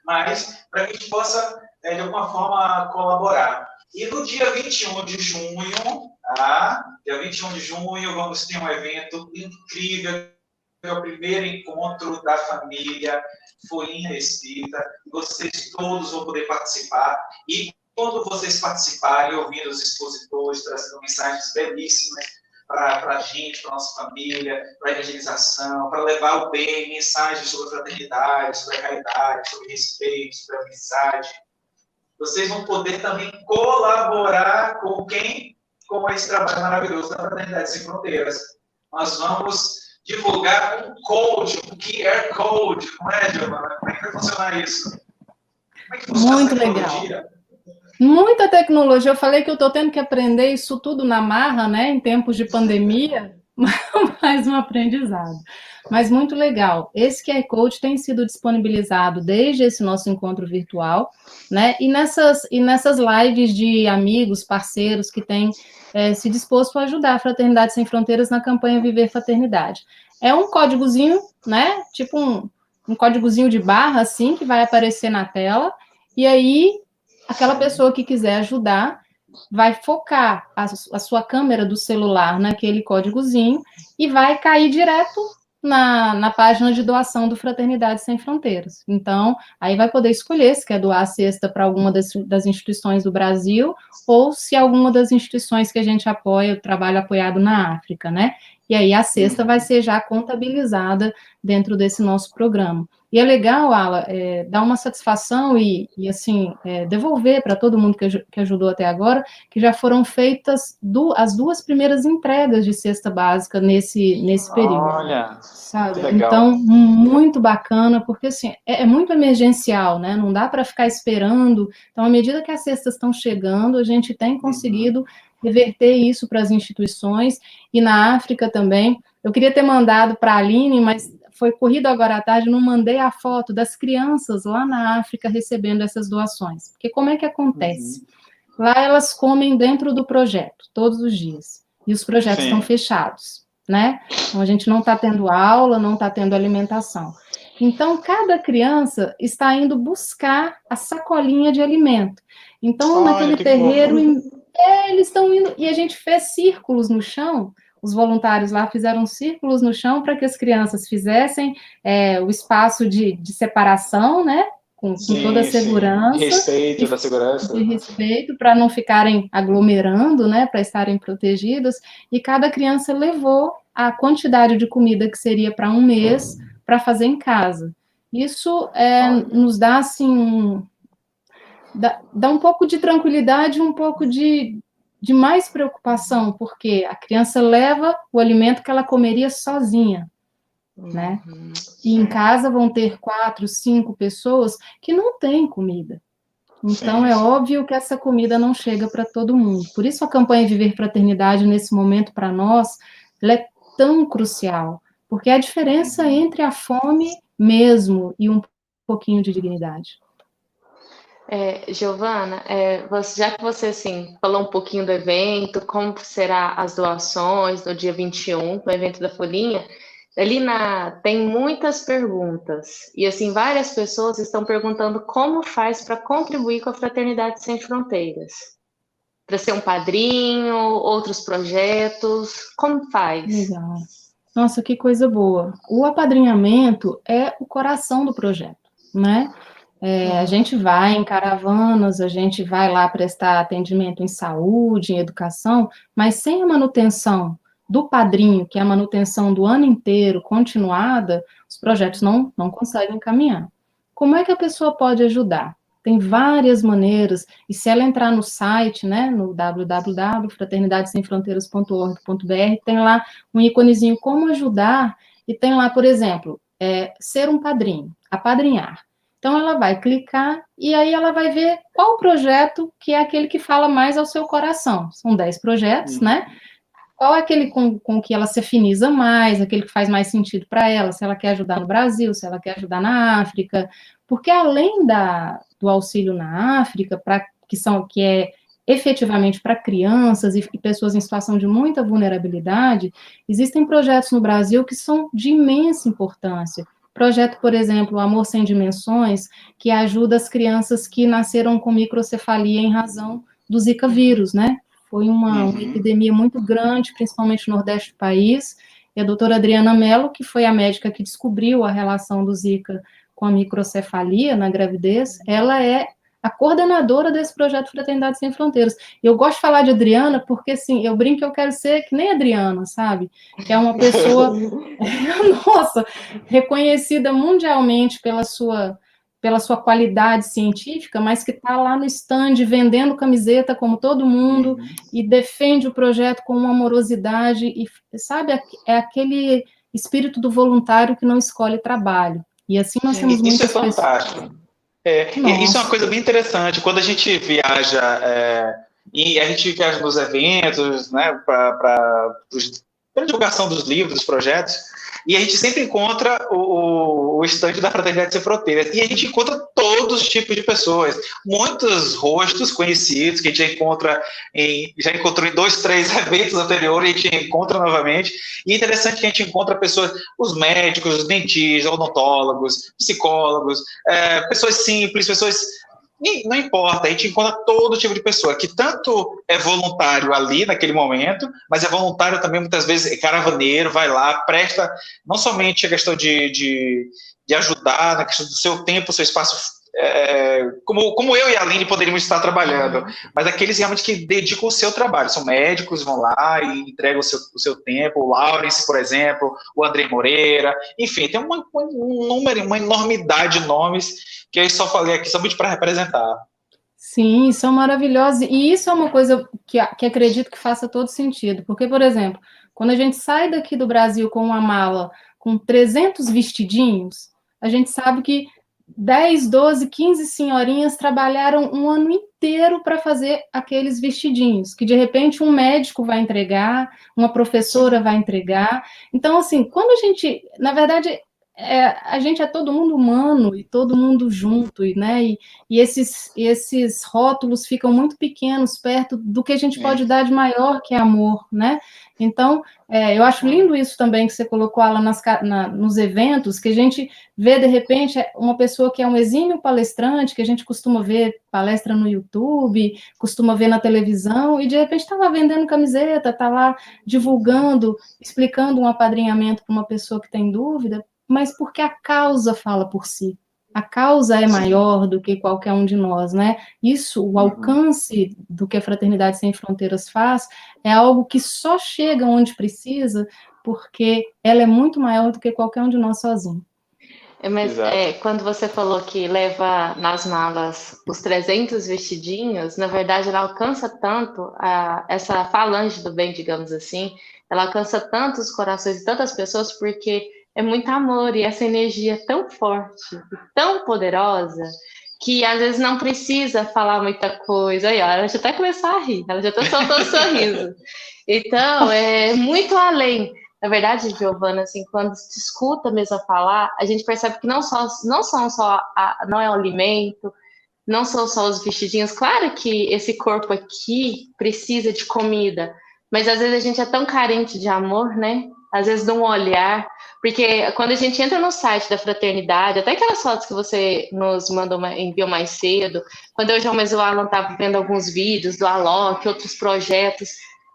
mas para que a gente possa, de alguma forma, colaborar. E no dia 21 de junho, tá? Dia 21 de junho, vamos ter um evento incrível, é o primeiro encontro da família Folhinha Espírita, e vocês todos vão poder participar, e quando vocês participarem, ouvindo os expositores, trazendo mensagens belíssimas para a gente, para a nossa família, para a evangelização, para levar o bem, mensagens sobre fraternidade, sobre a caridade, sobre respeito, sobre amizade. Vocês vão poder também colaborar com quem? Com esse trabalho maravilhoso da Fraternidade Sem Fronteiras. Nós vamos divulgar um code, um QR Code, não é, Giovana? Como é que vai funcionar isso? Como é que funciona Muito essa legal. tecnologia? Muita tecnologia. Eu falei que eu estou tendo que aprender isso tudo na marra, né, em tempos de pandemia, mais um aprendizado. Mas muito legal. Esse QR Code tem sido disponibilizado desde esse nosso encontro virtual, né, e nessas lives de amigos, parceiros que têm se disposto a ajudar a Fraternidade Sem Fronteiras na campanha Viver Fraternidade. É um códigozinho, né, tipo um códigozinho de barra, assim, que vai aparecer na tela, e aí aquela pessoa que quiser ajudar vai focar a sua câmera do celular naquele códigozinho e vai cair direto na página de doação do Fraternidade Sem Fronteiras. Então, aí vai poder escolher se quer doar a cesta para alguma das instituições do Brasil ou se alguma das instituições que a gente apoia, o trabalho apoiado na África, né? E aí a cesta vai ser já contabilizada dentro desse nosso programa. E é legal, Ala, dar uma satisfação e assim, devolver para todo mundo que ajudou até agora, que já foram feitas as 2 primeiras entregas de cesta básica nesse período. Olha, sabe? legal. Então, muito bacana, porque assim, é muito emergencial, né? Não dá para ficar esperando. Então, à medida que as cestas estão chegando, a gente tem conseguido reverter isso para as instituições, e na África também. Eu queria ter mandado para a Aline, mas foi corrido agora à tarde, não mandei a foto das crianças lá na África recebendo essas doações. Porque como é que acontece? Lá elas comem dentro do projeto, todos os dias, e os projetos estão fechados, né? Então, a gente não está tendo aula, não está tendo alimentação. Então, cada criança está indo buscar a sacolinha de alimento. Então, naquele terreiro, eles estão indo, e a gente fez círculos no chão. Os voluntários lá fizeram círculos no chão para que as crianças fizessem o espaço de separação, né? Com toda a segurança. De respeito da segurança. De respeito, para não ficarem aglomerando, né? Para estarem protegidas. E cada criança levou a quantidade de comida que seria para um mês para fazer em casa. Isso nos dá, assim, dá um pouco de tranquilidade, um pouco de mais preocupação, porque a criança leva o alimento que ela comeria sozinha, né? E em casa vão ter 4, 5 pessoas que não têm comida. Então, é óbvio que essa comida não chega para todo mundo. Por isso, a campanha Viver Fraternidade, nesse momento, para nós, ela é tão crucial, porque é a diferença entre a fome mesmo e um pouquinho de dignidade. Giovana, já que você assim, falou um pouquinho do evento, como será as doações no dia 21, no evento da Folhinha, ali tem muitas perguntas, e assim, várias pessoas estão perguntando como faz para contribuir com a Fraternidade Sem Fronteiras. Para ser um padrinho, outros projetos, como faz? Legal. Nossa, que coisa boa. O apadrinhamento é o coração do projeto, né? A gente vai em caravanas, a gente vai lá prestar atendimento em saúde, em educação, mas sem a manutenção do padrinho, que é a manutenção do ano inteiro, continuada, os projetos não conseguem caminhar. Como é que a pessoa pode ajudar? Tem várias maneiras, e se ela entrar no site, né, no www.fraternidadesemfronteiras.org.br, tem lá um íconezinho como ajudar, e tem lá, por exemplo, ser um padrinho, apadrinhar. Então, ela vai clicar e aí ela vai ver qual projeto que é aquele que fala mais ao seu coração. São 10 projetos, né? Qual é aquele com que ela se afiniza mais, aquele que faz mais sentido para ela, se ela quer ajudar no Brasil, se ela quer ajudar na África, porque além do auxílio na África, que é efetivamente para crianças e pessoas em situação de muita vulnerabilidade, existem projetos no Brasil que são de imensa importância. Projeto, por exemplo, Amor Sem Dimensões, que ajuda as crianças que nasceram com microcefalia em razão do Zika vírus, né? Foi uma epidemia muito grande, principalmente no Nordeste do país, e a doutora Adriana Mello, que foi a médica que descobriu a relação do Zika com a microcefalia na gravidez, ela é a coordenadora desse projeto Fraternidade Sem Fronteiras. E eu gosto de falar de Adriana porque, assim, eu brinco que eu quero ser que nem Adriana, sabe? Que é uma pessoa, nossa, reconhecida mundialmente pela sua qualidade científica, mas que está lá no stand vendendo camiseta como todo mundo e defende o projeto com uma amorosidade e, sabe, é aquele espírito do voluntário que não escolhe trabalho. E assim nós temos muitas pessoas. Isso é fantástico. Isso é uma coisa bem interessante. Quando a gente viaja, e a gente viaja nos eventos, né, para a divulgação dos livros, dos projetos, e a gente sempre encontra o estande da Fraternidade Sem Fronteiras. E a gente encontra todos os tipos de pessoas. Muitos rostos conhecidos que a gente já encontrou em 2, 3 eventos anteriores, a gente encontra novamente. E é interessante que a gente encontra pessoas, os médicos, os dentistas, odontólogos, psicólogos, pessoas simples, pessoas... Não importa, a gente encontra todo tipo de pessoa que tanto é voluntário ali naquele momento, mas é voluntário também muitas vezes, é caravaneiro, vai lá, presta não somente a questão de ajudar na questão do seu tempo, seu espaço, como eu e a Aline poderíamos estar trabalhando, mas aqueles realmente que dedicam o seu trabalho, são médicos, vão lá e entregam o seu tempo, o Lawrence, por exemplo, o André Moreira, enfim, tem uma enormidade de nomes que eu só falei aqui somente para representar. Sim, são maravilhosos, e isso é uma coisa que acredito que faça todo sentido, porque, por exemplo, quando a gente sai daqui do Brasil com uma mala com 300 vestidinhos, a gente sabe que 10, 12, 15 senhorinhas trabalharam um ano inteiro para fazer aqueles vestidinhos, que de repente um médico vai entregar, uma professora vai entregar. Então, assim, quando a gente, na verdade, a gente é todo mundo humano e todo mundo junto, né? E esses rótulos ficam muito pequenos perto do que a gente pode dar de maior, que é amor, né? Então, eu acho lindo isso também que você colocou, Alan, nos eventos, que a gente vê, de repente, uma pessoa que é um exímio palestrante, que a gente costuma ver palestra no YouTube, costuma ver na televisão, e de repente está lá vendendo camiseta, está lá divulgando, explicando um apadrinhamento para uma pessoa que tem dúvida, mas porque a causa fala por si. A causa é maior do que qualquer um de nós, né? Isso, o alcance do que a Fraternidade Sem Fronteiras faz, é algo que só chega onde precisa, porque ela é muito maior do que qualquer um de nós sozinho. Mas quando você falou que leva nas malas os 300 vestidinhos, na verdade ela alcança tanto, essa falange do bem, digamos assim, ela alcança tantos corações de tantas pessoas, porque é muito amor, e essa energia é tão forte, tão poderosa, que às vezes não precisa falar muita coisa. Aí, ó, ela já até começou a rir, ela já está soltando sorriso. Então, é muito além. Na verdade, Giovana, assim, quando se escuta mesmo falar, a gente percebe que não é o alimento, não são só os vestidinhos. Claro que esse corpo aqui precisa de comida, mas às vezes a gente é tão carente de amor, né? Às vezes de um olhar, porque quando a gente entra no site da Fraternidade, até aquelas fotos que você nos enviou mais cedo, quando eu e o João e o Alan estavam vendo alguns vídeos do Alok, outros projetos,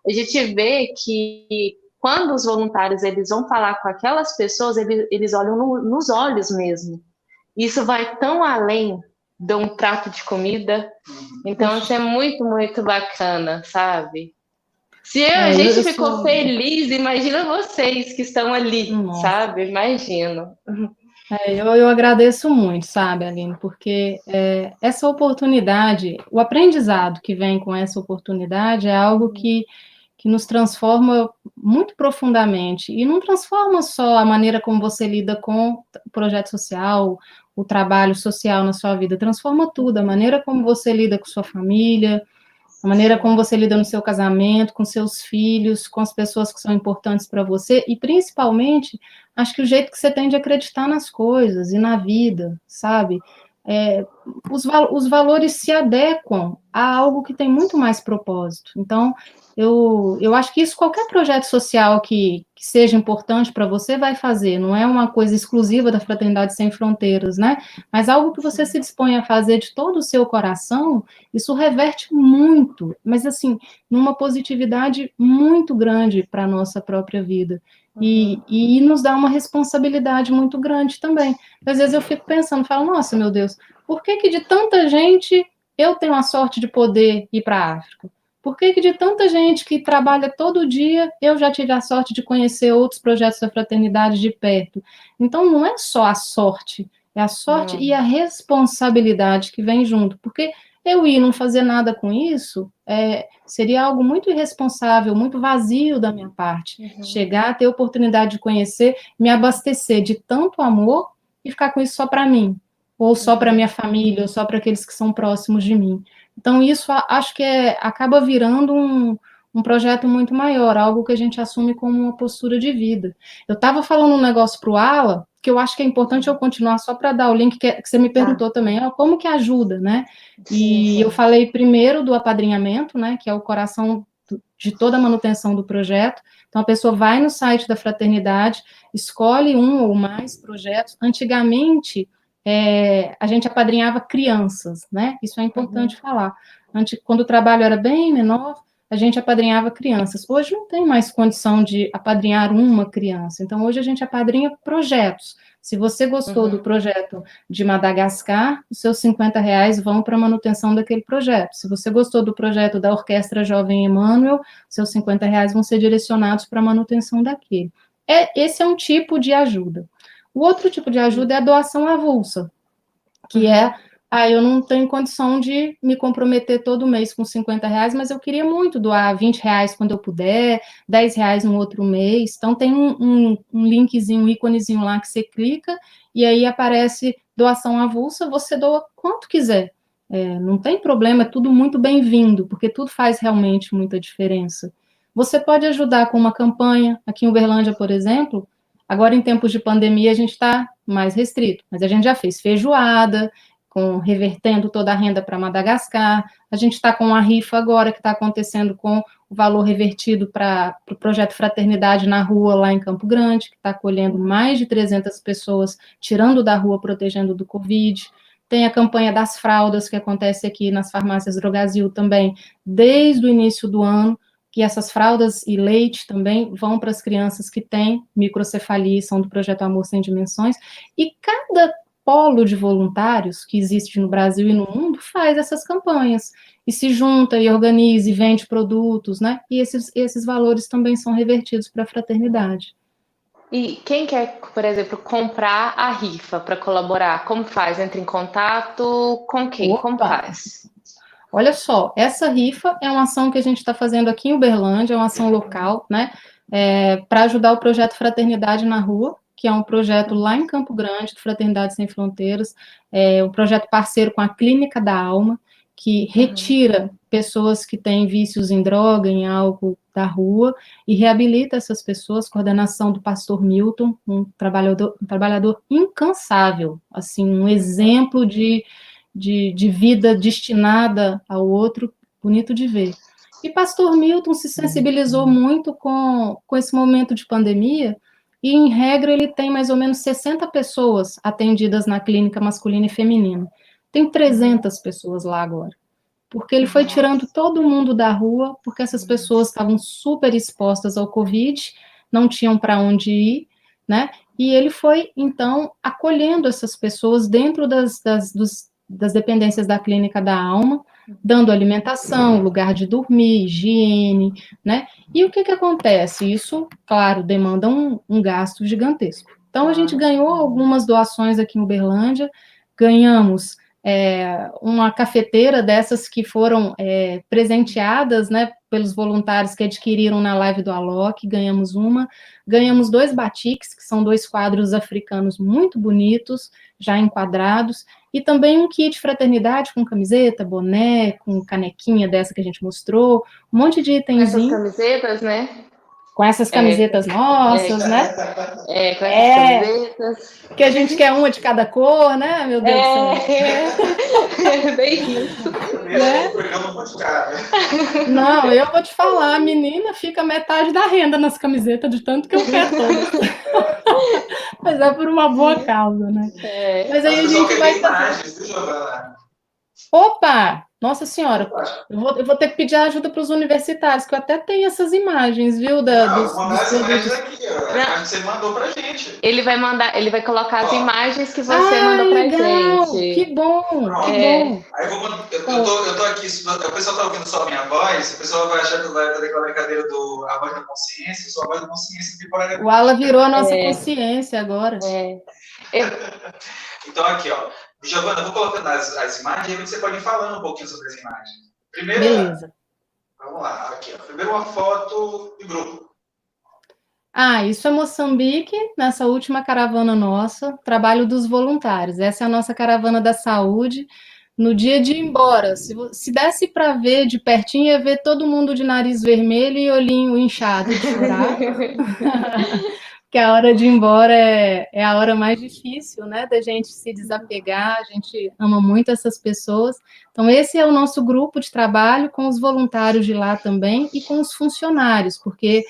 a gente vê que quando os voluntários eles vão falar com aquelas pessoas, eles olham nos olhos mesmo. Isso vai tão além de um prato de comida. Então, isso é muito, muito bacana, sabe? Se a gente ficou feliz, imagina vocês que estão ali, sabe? Imagino. Eu agradeço muito, sabe, Aline, porque essa oportunidade, o aprendizado que vem com essa oportunidade é algo que que nos transforma muito profundamente, e não transforma só a maneira como você lida com o projeto social, o trabalho social na sua vida, transforma tudo, a maneira como você lida com sua família, a maneira como você lida no seu casamento, com seus filhos, com as pessoas que são importantes para você, e principalmente, acho que o jeito que você tem de acreditar nas coisas e na vida, sabe? Os valores se adequam a algo que tem muito mais propósito. Então, eu acho que isso qualquer projeto social que seja importante para você vai fazer, não é uma coisa exclusiva da Fraternidade Sem Fronteiras, né? Mas algo que você se dispõe a fazer de todo o seu coração, isso reverte muito, mas assim, numa positividade muito grande para a nossa própria vida. E nos dá uma responsabilidade muito grande também. Às vezes eu fico pensando, falo, nossa, meu Deus, por que de tanta gente eu tenho a sorte de poder ir para a África? Por que de tanta gente que trabalha todo dia, eu já tive a sorte de conhecer outros projetos da fraternidade de perto? Então, não é só a sorte, é a sorte e a responsabilidade que vem junto, porque eu ir não fazer nada com isso seria algo muito irresponsável, muito vazio da minha parte. Chegar a ter a oportunidade de conhecer, me abastecer de tanto amor e ficar com isso só para mim, ou só para minha família, ou só para aqueles que são próximos de mim. Então, isso acho que acaba virando um projeto muito maior, algo que a gente assume como uma postura de vida. Eu estava falando um negócio para o Ala, que eu acho que é importante eu continuar só para dar o link que você me perguntou também, como que ajuda, né? E eu falei primeiro do apadrinhamento, né, que é o coração de toda a manutenção do projeto. Então, a pessoa vai no site da fraternidade, escolhe um ou mais projetos. Antigamente, a gente apadrinhava crianças, né? Isso é importante falar. Quando o trabalho era bem menor, a gente apadrinhava crianças. Hoje não tem mais condição de apadrinhar uma criança. Então, hoje a gente apadrinha projetos. Se você gostou do projeto de Madagascar, os seus R$ 50 vão para a manutenção daquele projeto. Se você gostou do projeto da Orquestra Jovem Emmanuel, seus R$ 50 vão ser direcionados para a manutenção daquele. Esse é um tipo de ajuda. O outro tipo de ajuda é a doação avulsa, que eu não tenho condição de me comprometer todo mês com R$ 50, mas eu queria muito doar R$ 20 quando eu puder, R$ 10 no outro mês. Então, tem um linkzinho, um íconezinho lá que você clica, e aí aparece doação avulsa, você doa quanto quiser. Não tem problema, é tudo muito bem-vindo, porque tudo faz realmente muita diferença. Você pode ajudar com uma campanha, aqui em Uberlândia, por exemplo. Agora, em tempos de pandemia, a gente está mais restrito, mas a gente já fez feijoada, revertendo toda a renda para Madagascar. A gente está com uma rifa agora que está acontecendo com o valor revertido para o projeto Fraternidade na Rua, lá em Campo Grande, que está acolhendo mais de 300 pessoas, tirando da rua, protegendo do Covid. Tem a campanha das fraldas, que acontece aqui nas farmácias Drogasil também, desde o início do ano, que essas fraldas e leite também vão para as crianças que têm microcefalia, são do projeto Amor Sem Dimensões, e cada polo de voluntários que existe no Brasil e no mundo faz essas campanhas, e se junta e organiza e vende produtos, né? E esses valores também são revertidos para a fraternidade. E quem quer, por exemplo, comprar a rifa para colaborar, como faz? Entra em contato com quem? Como faz? Olha só, essa rifa é uma ação que a gente está fazendo aqui em Uberlândia, é uma ação local, né? Para ajudar o projeto Fraternidade na Rua, que é um projeto lá em Campo Grande, do Fraternidade Sem Fronteiras, um projeto parceiro com a Clínica da Alma, que retira pessoas que têm vícios em droga, em álcool da rua, e reabilita essas pessoas, coordenação do pastor Milton, um trabalhador incansável, assim, um exemplo de vida destinada ao outro, bonito de ver. E pastor Milton se sensibilizou muito com esse momento de pandemia, e, em regra, ele tem mais ou menos 60 pessoas atendidas na clínica masculina e feminina. Tem 300 pessoas lá agora. Porque ele foi tirando todo mundo da rua, porque essas pessoas estavam super expostas ao Covid, não tinham para onde ir, né? E ele foi, então, acolhendo essas pessoas dentro das dependências da Clínica da Alma, dando alimentação, lugar de dormir, higiene, né? E o que acontece? Isso, claro, demanda um gasto gigantesco. Então, a gente ganhou algumas doações aqui em Uberlândia, ganhamos uma cafeteira dessas que foram presenteadas, né, pelos voluntários que adquiriram na live do Alok, ganhamos 2 batiks, que são 2 quadros africanos muito bonitos, já enquadrados, e também um kit fraternidade com camiseta, boné, com canequinha dessa que a gente mostrou, um monte de Essas itenzinho. camisetas, né? Com essas camisetas nossas, né? Com essas camisetas. Que a gente quer uma de cada cor, né? Meu Deus do céu. Bem isso. Não, eu vou te falar, a menina fica metade da renda nas camisetas, de tanto que eu quero todas. Mas é por uma boa causa, né? Mas aí a gente vai fazer... Opa! Nossa Senhora, eu vou ter que pedir ajuda para os universitários, que eu até tenho essas imagens, viu? Vou mandar as imagens aqui, ó. A imagem que você mandou pra gente. Ele vai colocar as imagens que você mandou pra gente. Que bom, que bom. Aí eu tô aqui, o pessoal tá ouvindo só a minha voz, o pessoal vai achar que vai fazer aquela brincadeira do A Voz da Consciência, só a Voz da Consciência temporariamente. O Ala virou a nossa consciência agora. Então aqui, ó. Giovana, eu vou colocando as imagens e você pode ir falando um pouquinho sobre as imagens. Primeiro, beleza. Vamos lá, aqui, ó. Primeiro uma foto de grupo. Isso é Moçambique, nessa última caravana nossa, trabalho dos voluntários. Essa é a nossa caravana da saúde. No dia de ir embora, se desse para ver de pertinho, ia ver todo mundo de nariz vermelho e olhinho inchado de chorar. Que a hora de ir embora é a hora mais difícil, né, da gente se desapegar, a gente ama muito essas pessoas. Então, esse é o nosso grupo de trabalho com os voluntários de lá também e com os funcionários, porque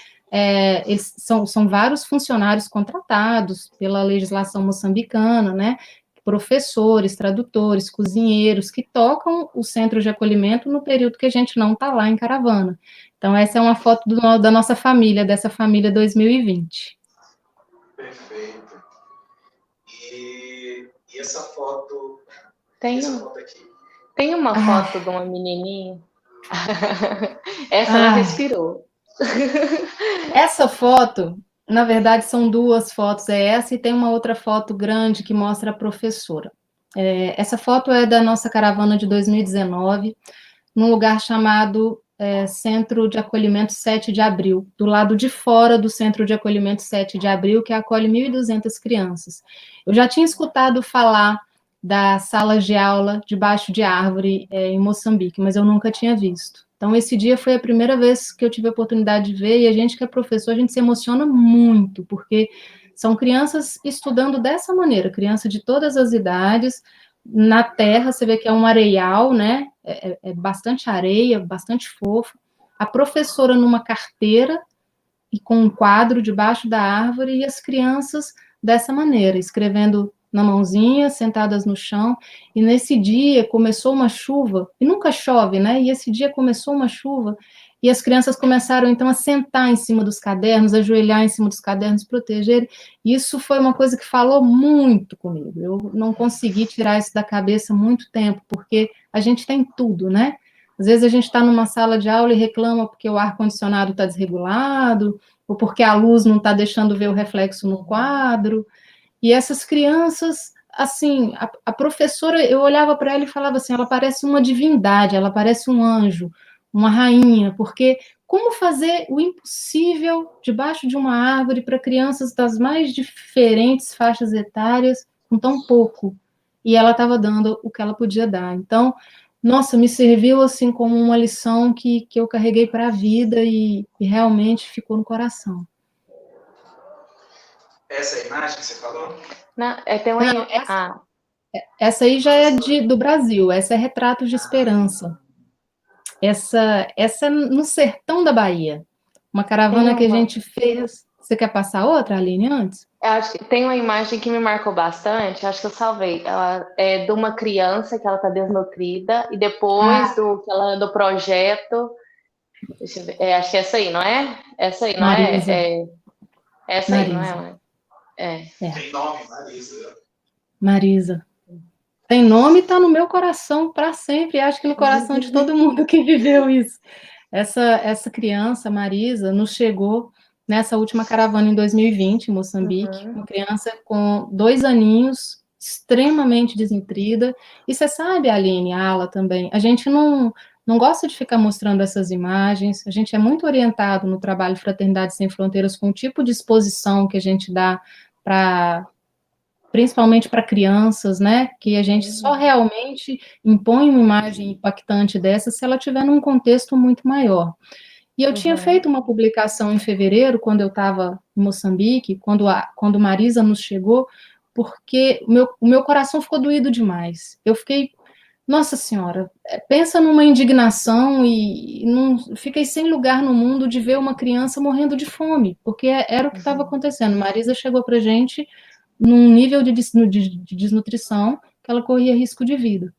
eles são vários funcionários contratados pela legislação moçambicana, né, professores, tradutores, cozinheiros, que tocam o centro de acolhimento no período que a gente não está lá em caravana. Então, essa é uma foto da nossa família, dessa família 2020. Perfeito. E essa foto... Essa foto aqui? Tem uma foto de uma menininha. Essa ela respirou. Essa foto, na verdade, são 2 fotos. É essa e tem uma outra foto grande que mostra a professora. Essa foto é da nossa caravana de 2019, num lugar chamado Centro de Acolhimento 7 de Abril, do lado de fora do Centro de Acolhimento 7 de Abril, que acolhe 1.200 crianças. Eu já tinha escutado falar das salas de aula debaixo de árvore em Moçambique, mas eu nunca tinha visto. Então, esse dia foi a primeira vez que eu tive a oportunidade de ver, e a gente que é professor, a gente se emociona muito, porque são crianças estudando dessa maneira, criança de todas as idades. Na terra, você vê que é um areial, né? É bastante areia, bastante fofo. A professora numa carteira e com um quadro debaixo da árvore, e as crianças dessa maneira, escrevendo na mãozinha, sentadas no chão. E nesse dia começou uma chuva, e nunca chove, né? E esse dia começou uma chuva, e as crianças começaram, então, a sentar em cima dos cadernos, ajoelhar em cima dos cadernos, proteger. Isso foi uma coisa que falou muito comigo. Eu não consegui tirar isso da cabeça muito tempo, porque a gente tem tudo, né? Às vezes a gente está numa sala de aula e reclama porque o ar-condicionado está desregulado, ou porque a luz não está deixando ver o reflexo no quadro. E essas crianças, assim, a professora, eu olhava para ela e falava assim, ela parece uma divindade, ela parece um anjo, uma rainha, porque como fazer o impossível debaixo de uma árvore para crianças das mais diferentes faixas etárias com tão pouco? E ela estava dando o que ela podia dar. Então, nossa, me serviu assim como uma lição que eu carreguei para a vida e realmente ficou no coração. Essa é a imagem que você falou? Não, essa aí já é do Brasil, essa é Retratos de Esperança. Essa é no sertão da Bahia. Uma caravana que a gente fez. Você quer passar outra, Aline, antes? Eu acho que tem uma imagem que me marcou bastante, acho que eu salvei. Ela é de uma criança que ela está desnutrida, e depois do projeto. Deixa eu ver. Acho que é essa aí, não é? Essa aí, não Marisa. é? Essa Marisa. aí, não é? Tem nome, Marisa. Marisa. Tem nome e está no meu coração para sempre, acho que no coração de todo mundo que viveu isso. Essa criança, Marisa, nos chegou nessa última caravana em 2020, em Moçambique, uma criança com 2 aninhos, extremamente desnutrida. E você sabe, Aline, a Ala também, a gente não gosta de ficar mostrando essas imagens, a gente é muito orientado no trabalho Fraternidade Sem Fronteiras com o tipo de exposição que a gente dá para, principalmente para crianças, né, que a gente só realmente impõe uma imagem impactante dessa se ela estiver num contexto muito maior. E eu tinha feito uma publicação em fevereiro, quando eu estava em Moçambique, quando Marisa nos chegou, porque o meu coração ficou doído demais. Eu fiquei, nossa senhora, pensa numa indignação e fiquei sem lugar no mundo de ver uma criança morrendo de fome, porque era o que estava acontecendo. Marisa chegou para a gente num nível de desnutrição que ela corria risco de vida.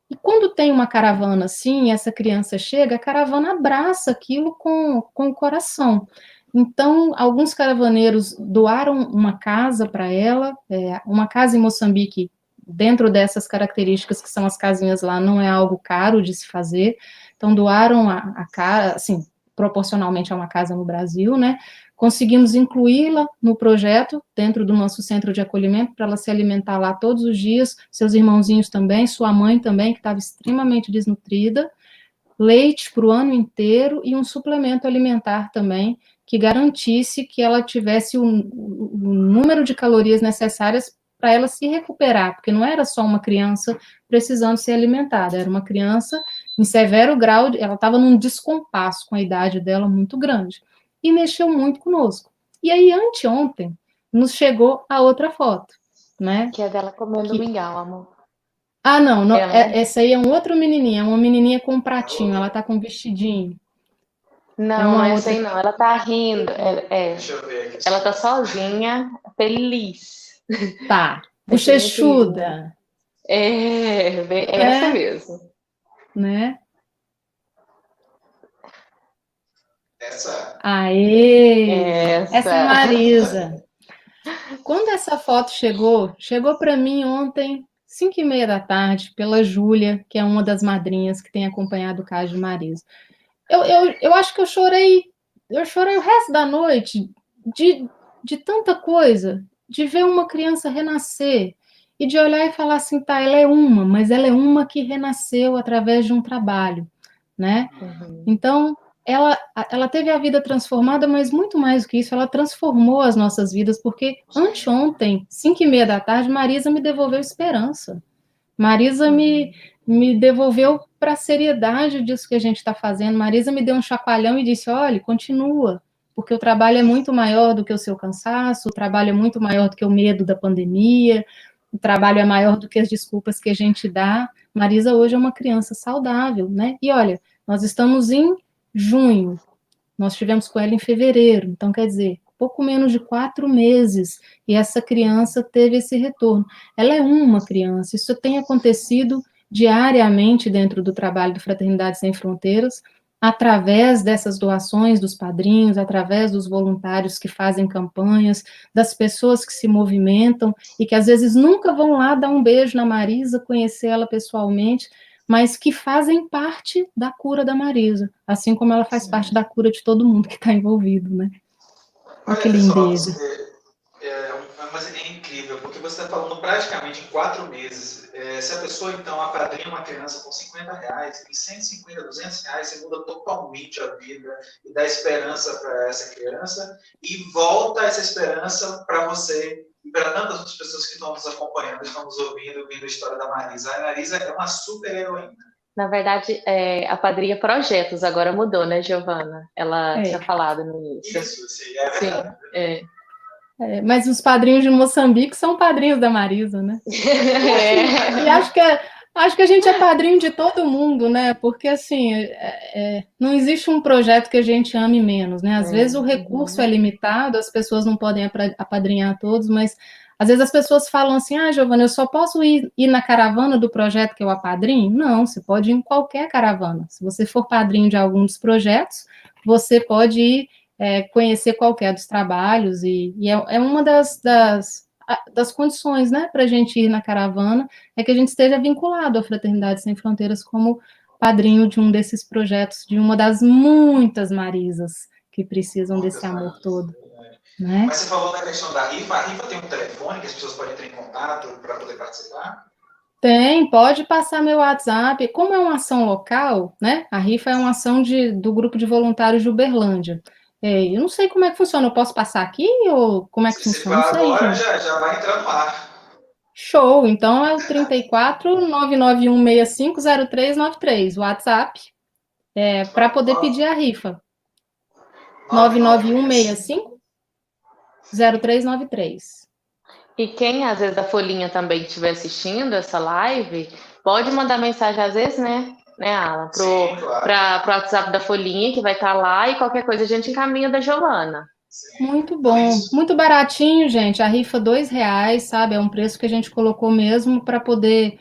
E quando tem uma caravana assim, essa criança chega, a caravana abraça aquilo com o coração. Então, alguns caravaneiros doaram uma casa para ela, uma casa em Moçambique, dentro dessas características que são as casinhas lá, não é algo caro de se fazer. Então, doaram a casa, assim, proporcionalmente a uma casa no Brasil, né? Conseguimos incluí-la no projeto, dentro do nosso centro de acolhimento, para ela se alimentar lá todos os dias, seus irmãozinhos também, sua mãe também, que estava extremamente desnutrida, leite para o ano inteiro e um suplemento alimentar também, que garantisse que ela tivesse o número de calorias necessárias para ela se recuperar, porque não era só uma criança precisando ser alimentada, era uma criança em severo grau, ela estava num descompasso com a idade dela muito grande. E mexeu muito conosco. E aí, anteontem, nos chegou a outra foto, né? Que é dela comendo mingau, amor. Ah, não, essa aí é um outro menininho, é uma menininha com um pratinho, ela tá com um vestidinho. Não, não é essa aí não, ela tá rindo, Deixa eu ver aqui. ela tá sozinha, feliz. Tá, bochechuda. Essa mesmo. Né? Essa? Aê! Essa é Marisa. Quando essa foto chegou para mim ontem, 5h30 da tarde, pela Júlia, que é uma das madrinhas que tem acompanhado o caso de Marisa. Eu acho que eu chorei o resto da noite de tanta coisa, de ver uma criança renascer e de olhar e falar assim, tá, ela é mas ela é uma que renasceu através de um trabalho, né? Então, ela teve a vida transformada, mas muito mais do que isso, ela transformou as nossas vidas, porque anteontem, 5h30 da tarde, Marisa me devolveu esperança. Marisa me devolveu para a seriedade disso que a gente está fazendo. Marisa me deu um chacoalhão e disse, olha, continua, porque o trabalho é muito maior do que o seu cansaço, o trabalho é muito maior do que o medo da pandemia, o trabalho é maior do que as desculpas que a gente dá. Marisa hoje é uma criança saudável, né? E olha, nós estamos em junho, nós estivemos com ela em fevereiro, então quer dizer, pouco menos de 4 meses, e essa criança teve esse retorno. Ela é uma criança, isso tem acontecido diariamente dentro do trabalho do Fraternidade Sem Fronteiras, através dessas doações dos padrinhos, através dos voluntários que fazem campanhas, das pessoas que se movimentam e que às vezes nunca vão lá dar um beijo na Marisa, conhecer ela pessoalmente, mas que fazem parte da cura da Marisa, assim como ela faz parte da cura de todo mundo que está envolvido, né? Olha, que lindeza. Mas é incrível, porque você está falando praticamente em 4 meses. Se a pessoa, então, apadrinha uma criança com R$50, em 150, R$200, você muda totalmente a vida e dá esperança para essa criança e volta essa esperança para você e para tantas outras pessoas que estão nos acompanhando, estão nos ouvindo a história da Marisa. A Marisa é uma super heroína. Na verdade, a Padrinha Projetos agora mudou, né, Giovana? Ela tinha falado no início. Isso, sim, é verdade. Sim, mas os padrinhos de Moçambique são padrinhos da Marisa, né? E acho que a gente é padrinho de todo mundo, né? Porque, assim, não existe um projeto que a gente ame menos, né? Às vezes o recurso é limitado, as pessoas não podem apadrinhar todos, mas às vezes as pessoas falam assim, Giovana, eu só posso ir na caravana do projeto que eu apadrinho? Não, você pode ir em qualquer caravana. Se você for padrinho de algum dos projetos, você pode ir conhecer qualquer dos trabalhos, e é uma das condições, né, para a gente ir na caravana, é que a gente esteja vinculado à Fraternidade Sem Fronteiras como padrinho de um desses projetos, de uma das muitas Marisas que precisam desse amor todo. né? Mas você falou da questão da rifa. A rifa tem um telefone que as pessoas podem entrar em contato para poder participar? Tem, pode passar meu WhatsApp. Como é uma ação local, né? A rifa é uma ação do grupo de voluntários de Uberlândia. Eu não sei como é que funciona. Eu posso passar aqui ou como é que Se você funciona? Não falar sei, agora, gente. já vai entrar no ar. Show. Então é o 34 99165 0393, o WhatsApp, para poder pedir a rifa. 99165 0393. E quem, às vezes, da Folhinha também estiver assistindo essa live, pode mandar mensagem, às vezes, né, Alan, Sim, claro. para o WhatsApp da Folhinha, que vai estar lá, e qualquer coisa a gente encaminha da Giovana. Sim. Muito bom, muito baratinho, gente. A rifa R$2, sabe? É um preço que a gente colocou mesmo para poder,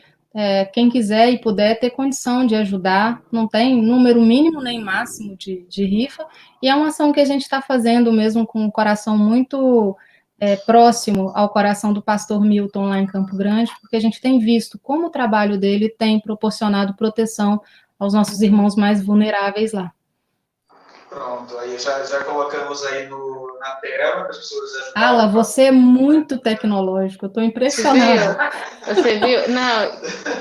quem quiser e puder ter condição de ajudar. Não tem número mínimo nem máximo de rifa, e é uma ação que a gente está fazendo mesmo com um coração muito próximo ao coração do pastor Milton lá em Campo Grande, porque a gente tem visto como o trabalho dele tem proporcionado proteção aos nossos irmãos mais vulneráveis lá. Pronto, aí já colocamos aí na tela para as pessoas ajudarem. Ala, você é muito tecnológico, eu estou impressionada. Você viu? Não,